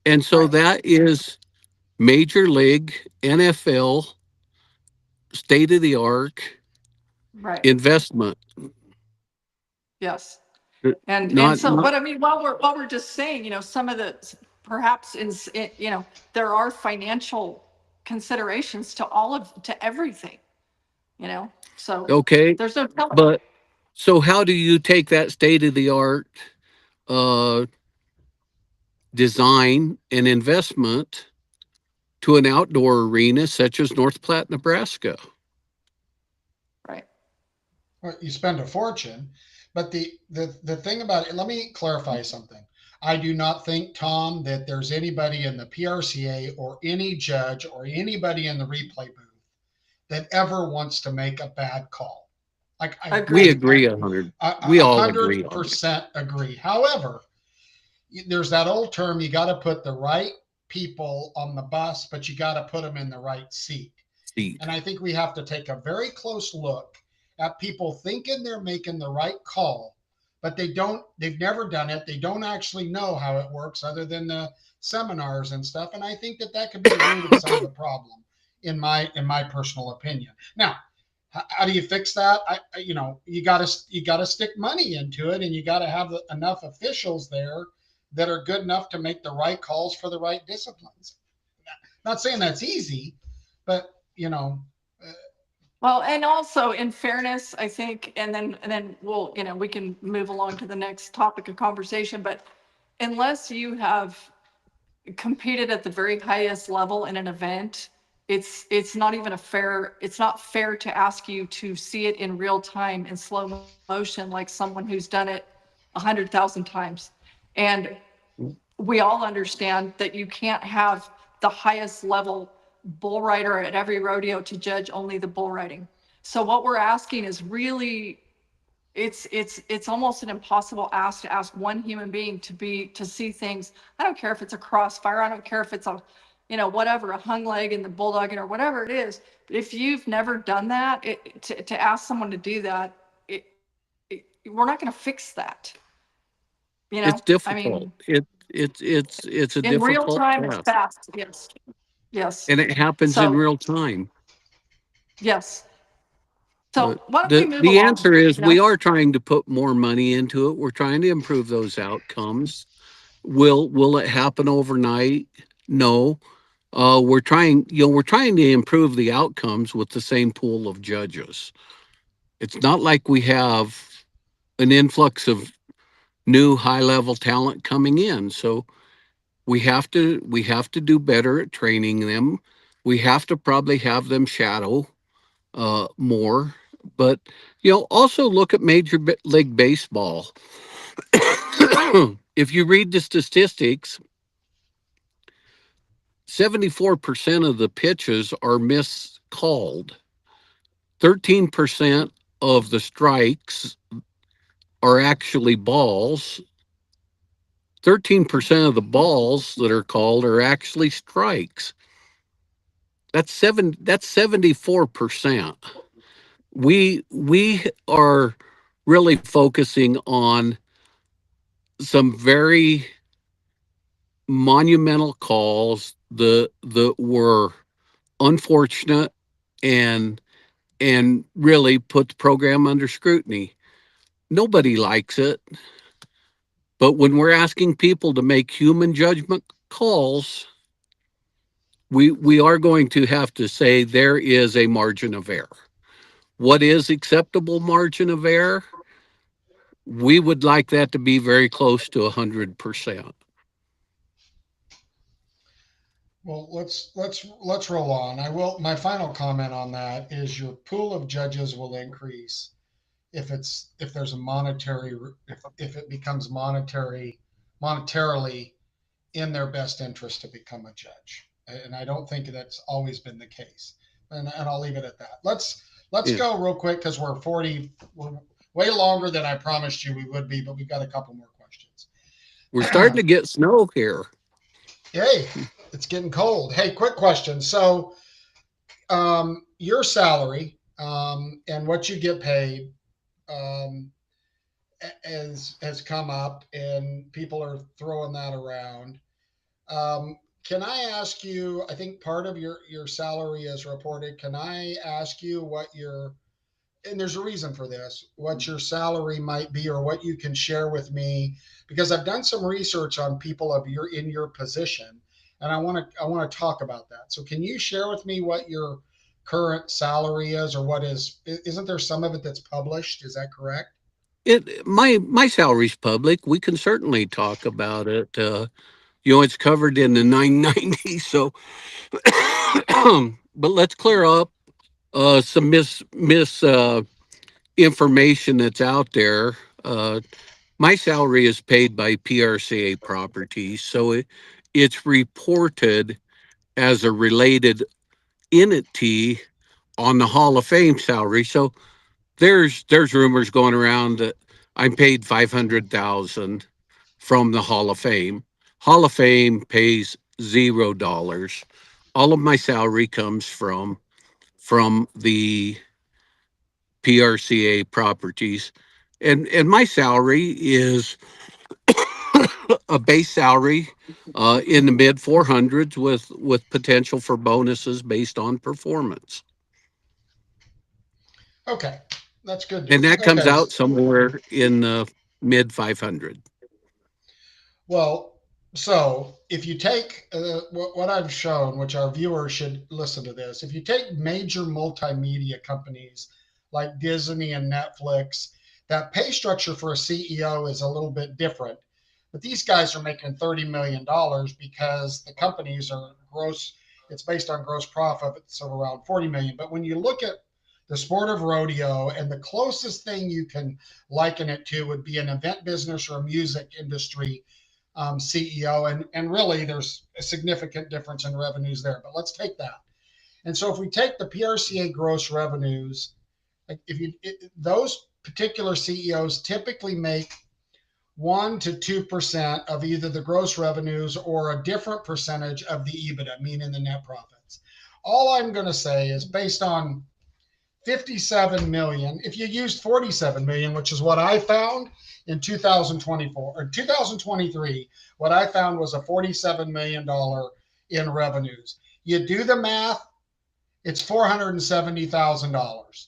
and so right, that is Major League NFL state of the art right. investment. Yes. Uh, And Not so, not but I mean, while we're just saying, some of the, perhaps there are financial considerations to everything, so okay, there's no telling. but so how do you take that state of the art uh, design and investment to an outdoor arena such as North Platte, Nebraska? Right. Well, you spend a fortune, but the thing about it, let me clarify something. I do not think, Tom, that there's anybody in the PRCA or any judge or anybody in the replay booth that ever wants to make a bad call. Like We Agreed. agree 100. a We all agree hundred on it. percent agree. However, there's that old term: you got to put the right people on the bus, but you got to put them in the right seat. Seat. And I think we have to take a very close look at people thinking they're making the right call, but they've never done it. They don't actually know how it works other than the seminars and stuff. And I think that could be the root of some of the problem in my personal opinion. Now, how do you fix that? You got to stick money into it, and you got to have enough officials there that are good enough to make the right calls for the right disciplines. Not saying that's easy, but uh, Well, and also in fairness, I think, and then we'll, we can move along to the next topic of conversation, but unless you have competed at the very highest level in an event, it's not even it's not fair to ask you to see it in real time in slow motion like someone who's done it 100,000 times. And we all understand that you can't have the highest level bull rider at every rodeo to judge only the bull riding. So what we're asking is really, it's almost an impossible ask to ask one human being to see things. I don't care if it's a crossfire, I don't care if it's a whatever, a hung leg in the bulldogging or whatever it is. But if you've never done that, to ask someone to do that, we're not going to fix that. It's I difficult. mean, It's a in real difficult time, it's task, fast. Yes, yes. and it happens in So real time. yes. So But why don't we move the along? answer is we are trying to put more money into it. We're trying to improve those outcomes. Will it happen overnight? No. We're trying to improve the outcomes with the same pool of judges. It's not like we have an influx of new high level talent coming in. So we have to do better at training them. We have to probably have them shadow more. But also look at League Baseball. If you read the statistics, 74% of the pitches are miscalled. 13% of the strikes are actually balls. 13% of the balls that are called are actually strikes. That's 74%. We are really focusing on some very monumental calls that were unfortunate and really put the program under scrutiny. Nobody likes it, but when we're asking people to make human judgment calls, we are going to have to say there is a margin of error. What is acceptable margin of error? We would like that to be very close to 100%. Well, let's roll on. I will. My final comment on that is your pool of judges will increase if there's a monetary if it becomes monetarily in their best interest to become a judge. And I don't think that's always been the case. And I'll leave it at that. Let's Yeah. go real quick because we're way longer than I promised you we would be, but we've got a couple more questions. We're starting to get snow here. Hey, it's getting cold. Hey, quick question. So, your salary and what you get paid um, has come up, and people are throwing that around. Can I ask you? I think part of your salary is reported. Can I ask you what your and there's a reason for this, what your salary might be or what you can share with me, because I've done some research on people of your in your position, and I want to talk about that. So can you share with me what your current salary is, or what is isn't there some of it that's published? Is that correct? My salary's public. We can certainly talk about it. It's covered in the 990. So, but let's clear up some mis information that's out there. My salary is paid by PRCA Properties, so it's reported as a related entity on the Hall of Fame salary. So there's rumors going around that I'm paid 500,000 from the Hall of Fame. Hall of Fame pays $0. All of my salary comes from the PRCA properties. And my salary is a base salary in the mid 400s with potential for bonuses based on performance. Okay, that's good And news. that comes Okay, out somewhere in the mid 500. well, so if you take what I've shown, which our viewers should listen to this, if you take major multimedia companies like Disney and Netflix, that pay structure for a CEO is a little bit different. But these guys are making $30 million because the companies are gross, it's based on gross profits of around 40 million. But when you look at the sport of rodeo, and the closest thing you can liken it to would be an event business or a music industry CEO, and really there's a significant difference in revenues there. But let's take that. And so if we take the PRCA gross revenues, if you those particular CEOs typically make 1 to 2% of either the gross revenues or a different percentage of the EBITDA, meaning the net profits. All I'm going to say is based on 57 million. If you used 47 million, which is what I found in 2024 or 2023, what I found was a $47 million in revenues. You do the math, it's $470,000.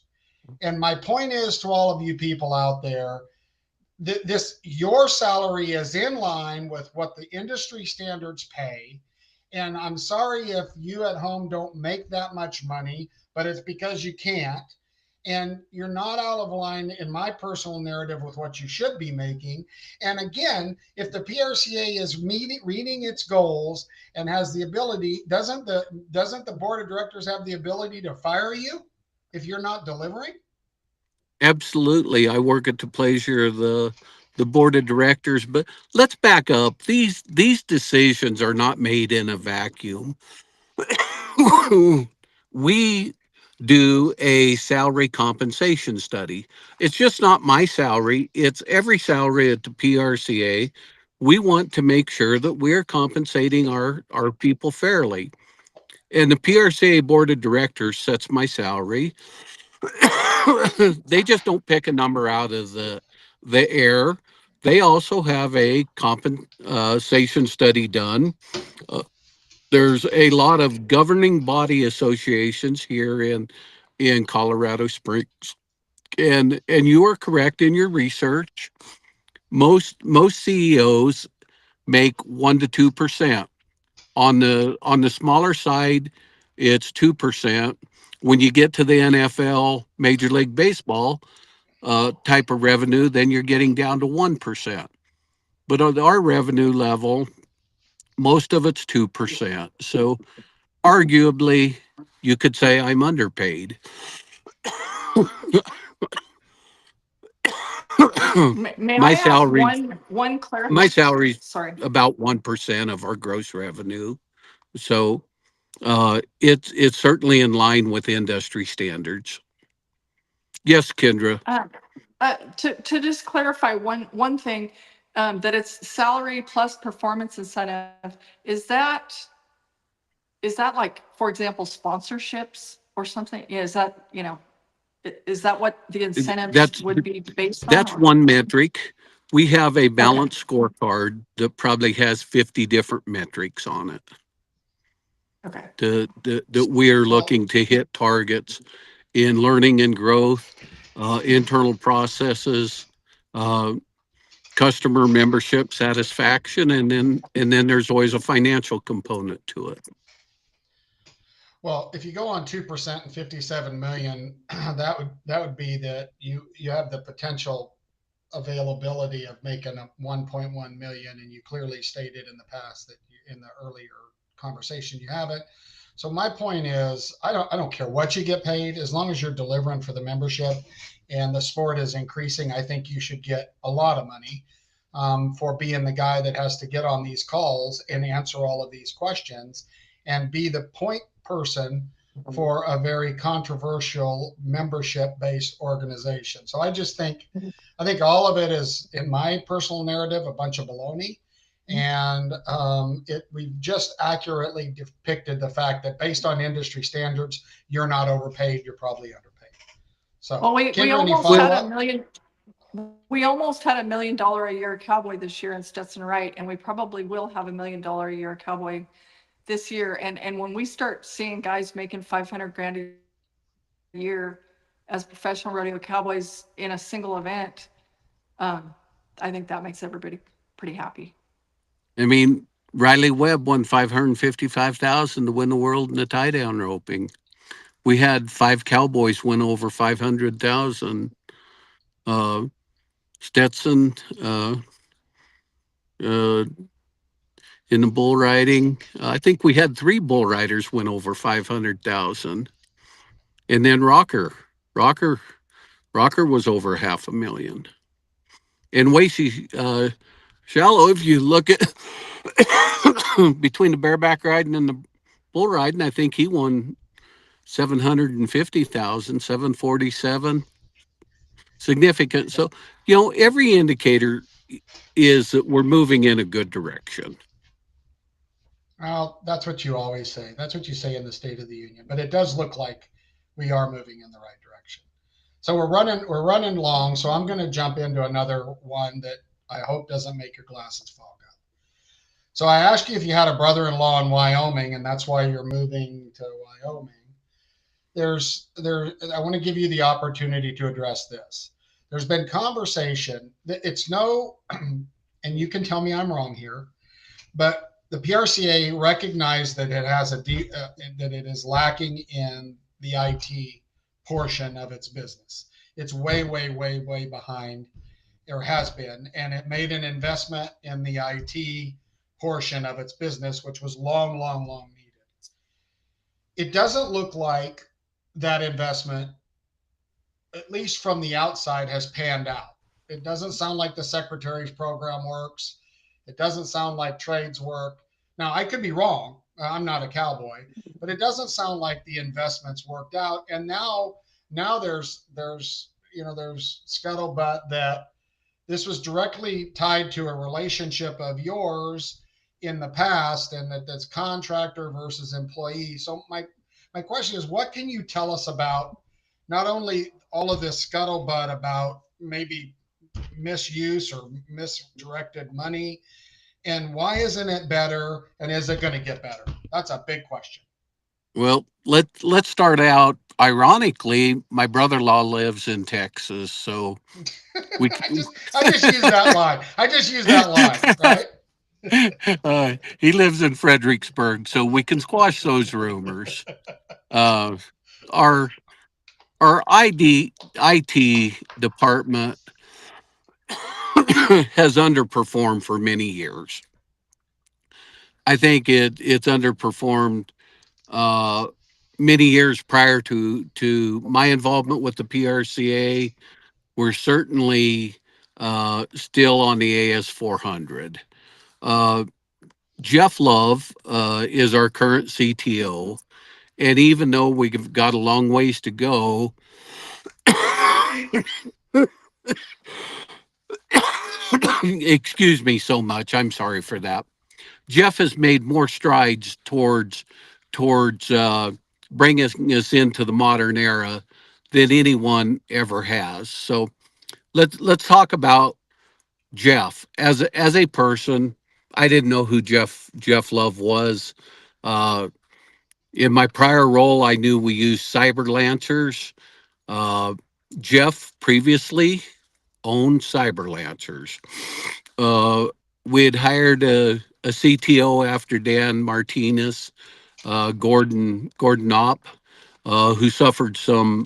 And my point is to all of you people out there, this your salary is in line with what the industry standards pay. And I'm sorry if you at home don't make that much money, but it's because you can't. And you're not out of line in my personal narrative with what you should be making. And again, if the PRCA is reading its goals and has the ability, doesn't the board of directors have the ability to fire you if you're not delivering? Absolutely. I work at the pleasure of the board of directors, but let's back up. These decisions are not made in a vacuum. We do a salary compensation study. It's just not my salary, it's every salary at the PRCA. We want to make sure that we're compensating our people fairly. And the PRCA board of directors sets my salary. They just don't pick a number out of the air. They also have a compensation study done. Uh, there's a lot of governing body associations here in Colorado Springs, and you are correct in your research. Most CEOs make 1 to 2%. On the smaller side, it's 2%. When you get to the NFL, Major League Baseball type of revenue, then you're getting down to 1%. But on our revenue level, most of it's 2%. So arguably, you could say I'm underpaid. May my I ask salary, one my clarify? salary's Sorry. about 1% of our gross revenue. So it's certainly in line with industry standards. Yes, Kendra. To just clarify one thing, that it's salary plus performance incentive. Is that is that like, for example, sponsorships or something? Yeah, is that, is that what the incentives That's would be based on, that's or? one metric. We have a Okay. balanced scorecard that probably has 50 different metrics on it Okay. that we are Well, looking to hit targets in learning and growth, internal processes, uh, customer membership satisfaction, and then there's always a financial component to it. well, if you go on 2% and 57 million, that would be that you have the potential availability of making a 1.1 million, and you clearly stated in the past that in the earlier conversation you have it. So my point is, I don't care what you get paid as long as you're delivering for the membership, and the sport is increasing. I think you should get a lot of money for being the guy that has to get on these calls and answer all of these questions and be the point person for a very controversial membership based organization. So I think all of it is, in my personal narrative, a bunch of baloney. And we've just accurately depicted the fact that based on industry standards, you're not overpaid, you're probably underpaid. So, Well, we Kendra, any almost follow Well, had a up? million. We almost had $1 million a year cowboy this year in Stetson Wright, and we probably will have $1 million a year cowboy this year. And when we start seeing guys making 500 grand a year as professional rodeo cowboys in a single event, um, I think that makes everybody pretty happy. I mean, Riley Webb won 555,000 to win the world in the tie down roping. We had 5 cowboys win over 500,000. Uh, Stetson uh, in the bull riding. I think we had 3 bull riders win over 500,000, and then Rocker, Rocker was over 500,000. And Wasey Shallow, if you look at between the bareback riding and the bull riding, I think he won 750,000, 747, significant. So, every indicator is that we're moving in a good direction. Well, that's what you always say. That's what you say in the State of the Union. But it does look like we are moving in the right direction. So we're running long. So I'm going to jump into another one that I hope doesn't make your glasses fog up. So I asked you if you had a brother-in-law in Wyoming, and that's why you're moving to Wyoming. I want to give you the opportunity to address this. There's been conversation that it's no, and you can tell me I'm wrong here, but the PRCA recognized that that it is lacking in the IT portion of its business. It's way, way, way, way behind, or has been, and it made an investment in the IT portion of its business, which was long, long, long needed. It doesn't look like that investment, at least from the outside, has panned out. It doesn't sound like the secretary's program works. It doesn't sound like trades work. Now, I could be wrong. I'm not a cowboy, but it doesn't sound like the investments worked out. And now there's scuttlebutt that this was directly tied to a relationship of yours in the past, and that's contractor versus employee. So my question is, what can you tell us about not only all of this scuttlebutt about maybe misuse or misdirected money, and why isn't it better? And is it going to get better? That's a big question. Well, let's start out. Ironically, my brother-in-law lives in Texas, so we I just use that line. I just use that line, right? he lives in Fredericksburg, so we can squash those rumors. Uh, our our IT department has underperformed for many years. I think it's underperformed uh, many years prior to my involvement with the PRCA. We're certainly still on the AS 400. Uh, Jeff Love is our current CTO, and even though we've got a long ways to go, excuse me so much. I'm sorry for that. Jeff has made more strides towards bringing us into the modern era than anyone ever has. So let's talk about Jeff as a person. I didn't know who Jeff Love was. Uh, in my prior role, I knew we used cyber lancers. Uh, Jeff previously owned cyber lancers. Uh, we had hired a CTO after Dan Martinez, Gordon Opp, who suffered some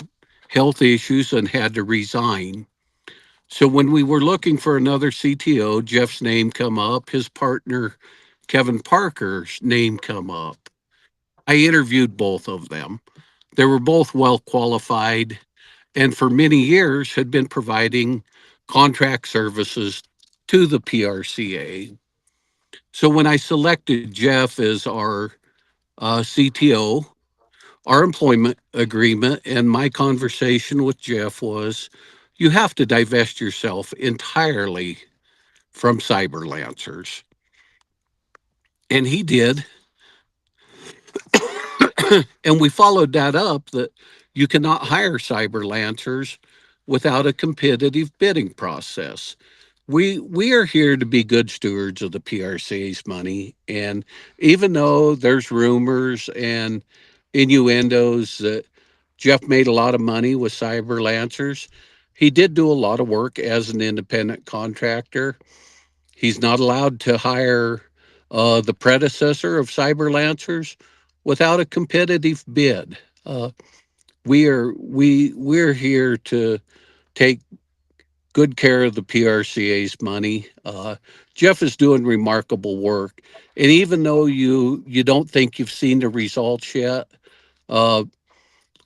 health issues and had to resign. So when we were looking for another CTO, Jeff's name come up, his partner Kevin Parker's name come up. I interviewed both of them. They were both well qualified and for many years had been providing contract services to the PRCA. So when I selected Jeff as our CTO, our employment agreement and my conversation with Jeff was you have to divest yourself entirely from cyber lancers. And he did. And we followed that up that you cannot hire cyber lancers without a competitive bidding process. We are here to be good stewards of the PRCA's money. And even though there's rumors and innuendos that Jeff made a lot of money with cyber lancers, he did do a lot of work as an independent contractor. He's not allowed to hire the predecessor of cyber lancers without a competitive bid. We're here to take good care of the PRCA's money. Jeff is doing remarkable work, and even though you don't think you've seen the results yet, uh,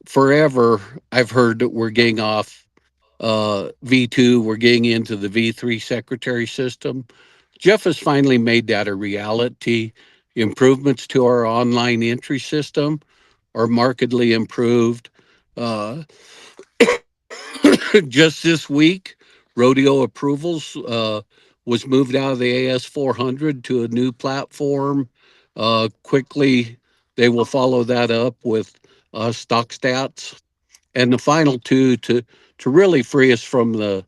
forever I've heard that we're getting off V2, we're getting into the V3 secretary system. Jeff has finally made that a reality. Improvements to our online entry system are markedly improved. Uh, just this week, Rodeo approvals was moved out of the AS 400 to a new platform. Quickly, they will follow that up with stock stats. And the final two to really free us from the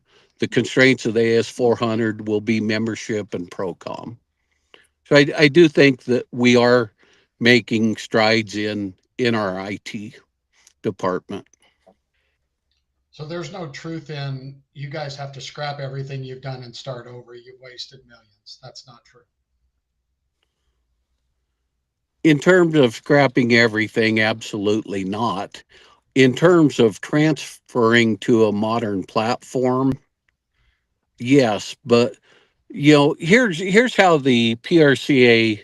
constraints of the AS 400 will be membership and Procom. So I do think that we are making strides in our IT department. So there's no truth in you guys have to scrap everything you've done and start over. You've wasted millions. That's not true. In terms of scrapping everything, absolutely not. In terms of transferring to a modern platform, yes, but here's how the PRCA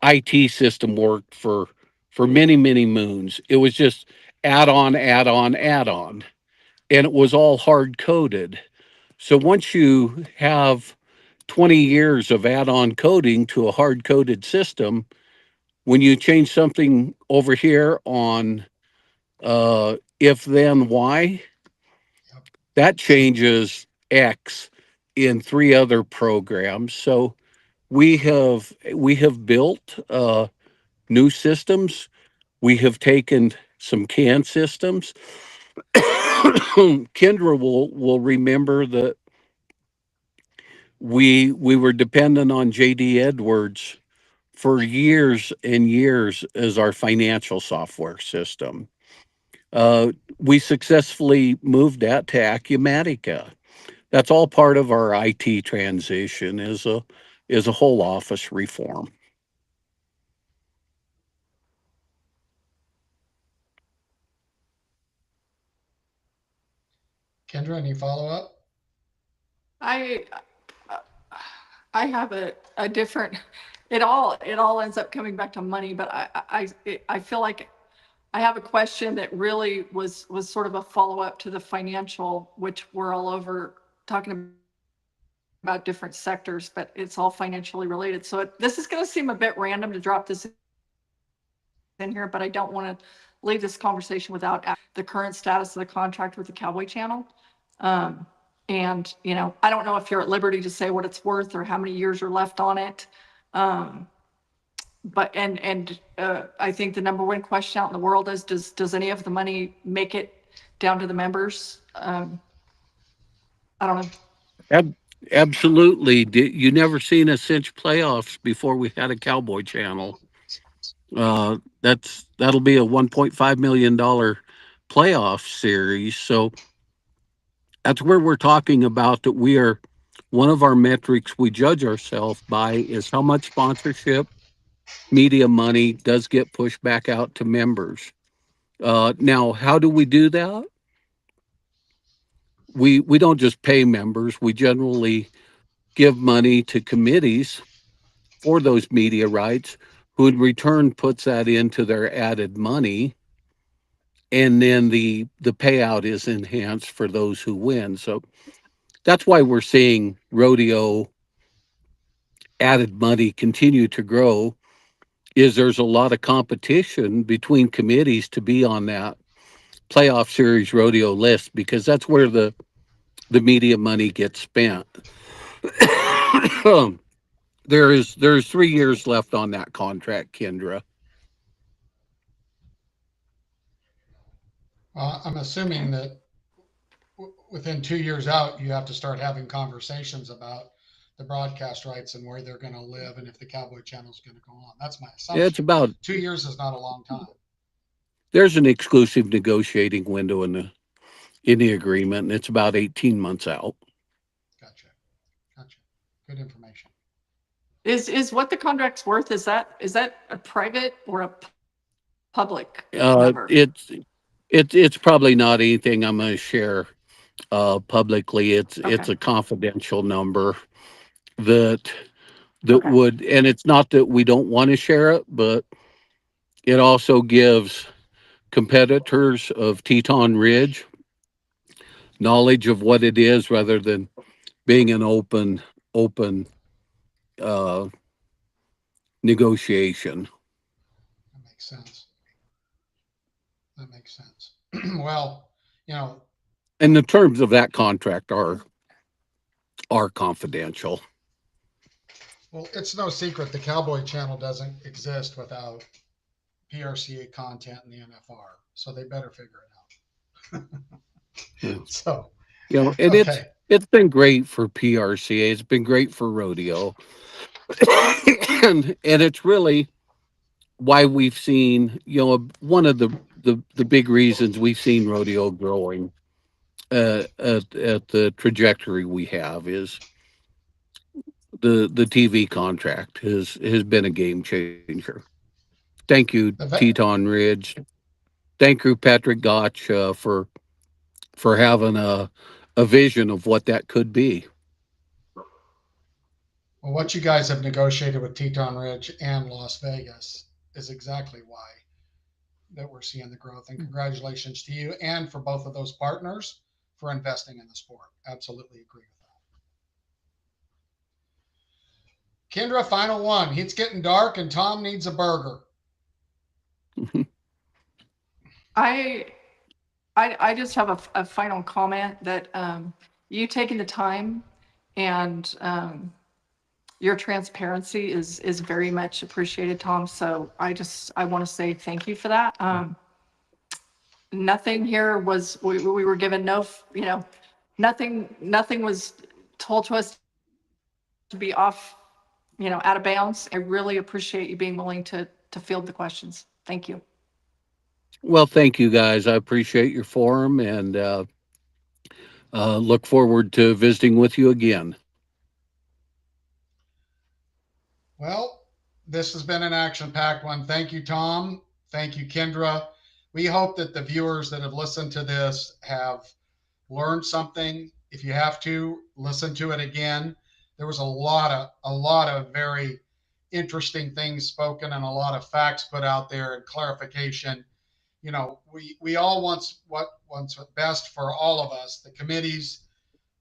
IT system worked for many moons. It was just add on, add on, add on, and it was all hard coded. So once you have 20 years of add on coding to a hard coded system, when you change something over here on if then Y, Yep. that changes X in three other programs. So we have built new systems. We have taken some CAN systems Kendra will remember that we were dependent on JD Edwards for years and years as our financial software system. We successfully moved that to Acumatica. That's all part of our IT transition is a whole office reform. Kendra, any follow up? I, I have a different, it all ends up coming back to money, but I feel like I have a question that really was sort of a follow-up to the financial, which we're all over talking about different sectors, but it's all financially related. So this is going to seem a bit random to drop this in here, but I don't want to leave this conversation without the current status of the contract with the Cowboy Channel. And, I don't know if you're at liberty to say what it's worth or how many years are left on it. But, I think the number one question out in the world is, does any of the money make it down to the members? I don't know. Absolutely. You never seen a cinch playoffs before we had a Cowboy Channel. That'll be a $1.5 million playoff series. So that's where we're talking about that we are one of our metrics we judge ourselves by is how much sponsorship media money does get pushed back out to members. Now, how do we do that? We don't just pay members. We generally give money to committees for those media rights, who in return puts that into their added money, and then the payout is enhanced for those who win. So that's why we're seeing rodeo added money continue to grow. Is there's a lot of competition between committees to be on that playoff series rodeo list because that's where the media money gets spent. There's 3 years left on that contract, Kendra. I'm assuming that within 2 years out, you have to start having conversations about the broadcast rights and where they're going to live and if the Cowboy Channel is going to go on. That's my Yeah, it's assumption. about 2 years is not a long time. there's an exclusive negotiating window in the agreement, and it's about 18 months out. Gotcha. Gotcha. Good information. Is what the contract's worth, is that a private or a public Uh, number? it's probably not anything I'm going to share publicly. It's Okay, a confidential number that that okay. would, and it's not that we don't want to share it, but it also gives competitors of Teton Ridge knowledge of what it is rather than being an open uh, negotiation. That makes sense. That makes sense. Well, you know, And the terms of that contract are confidential. well, it's no secret the Cowboy Channel doesn't exist without PRCA content in the NFR. So they better figure it out. Yeah. So, And okay. it's been great for PRCA. It's been great for rodeo, and it's really why we've seen one of the big reasons we've seen rodeo growing at the trajectory we have is the TV contract has been a game changer. Thank you, The vet, Teton Ridge. Thank you, Patrick Gotch, for having a vision of what that could be. well, what you guys have negotiated with Teton Ridge and Las Vegas is exactly why that we're seeing the growth. And congratulations to you and for both of those partners for investing in the sport. Absolutely agree with that. Kendra, final one. It's getting dark and Tom needs a burger. I I just have a final comment that you taking the time and your transparency is very much appreciated, Tom. So I want to say thank you for that. nothing here was, we were given no, nothing was told to us to be off, out of bounds. I really appreciate you being willing to field the questions. Thank you. Well, thank you guys. I appreciate your forum and look forward to visiting with you again. Well, this has been an action-packed one. Thank you, Tom. Thank you, Kendra. We hope that the viewers that have listened to this have learned something. If you have to, listen to it again. There was a lot of very interesting things spoken and a lot of facts put out there and clarification. We all wants what's best for all of us, the committees,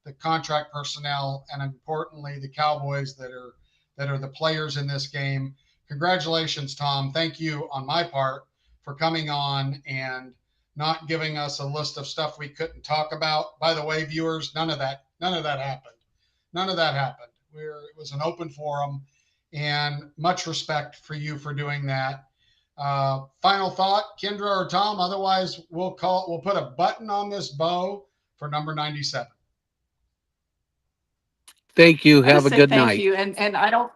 the contract personnel, and importantly, the Cowboys that are the players in this game. Congratulations, Tom. Thank you on my part for coming on and not giving us a list of stuff we couldn't talk about. By the way, viewers, none of that happened. None of that happened. It was an open forum, and much respect for you for doing that. Final thought, Kendra or Tom? Otherwise, we'll put a button on this bow for number 97. Thank you. I Have just a say good thank night. you. And I don't,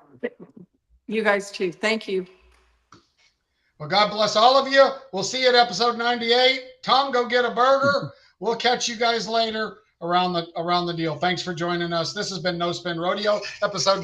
you guys too. Thank you. Well, God bless all of you. We'll see you at episode 98. Tom, go get a burger. We'll catch you guys later around the deal. Thanks for joining us. This has been No Spin Rodeo, episode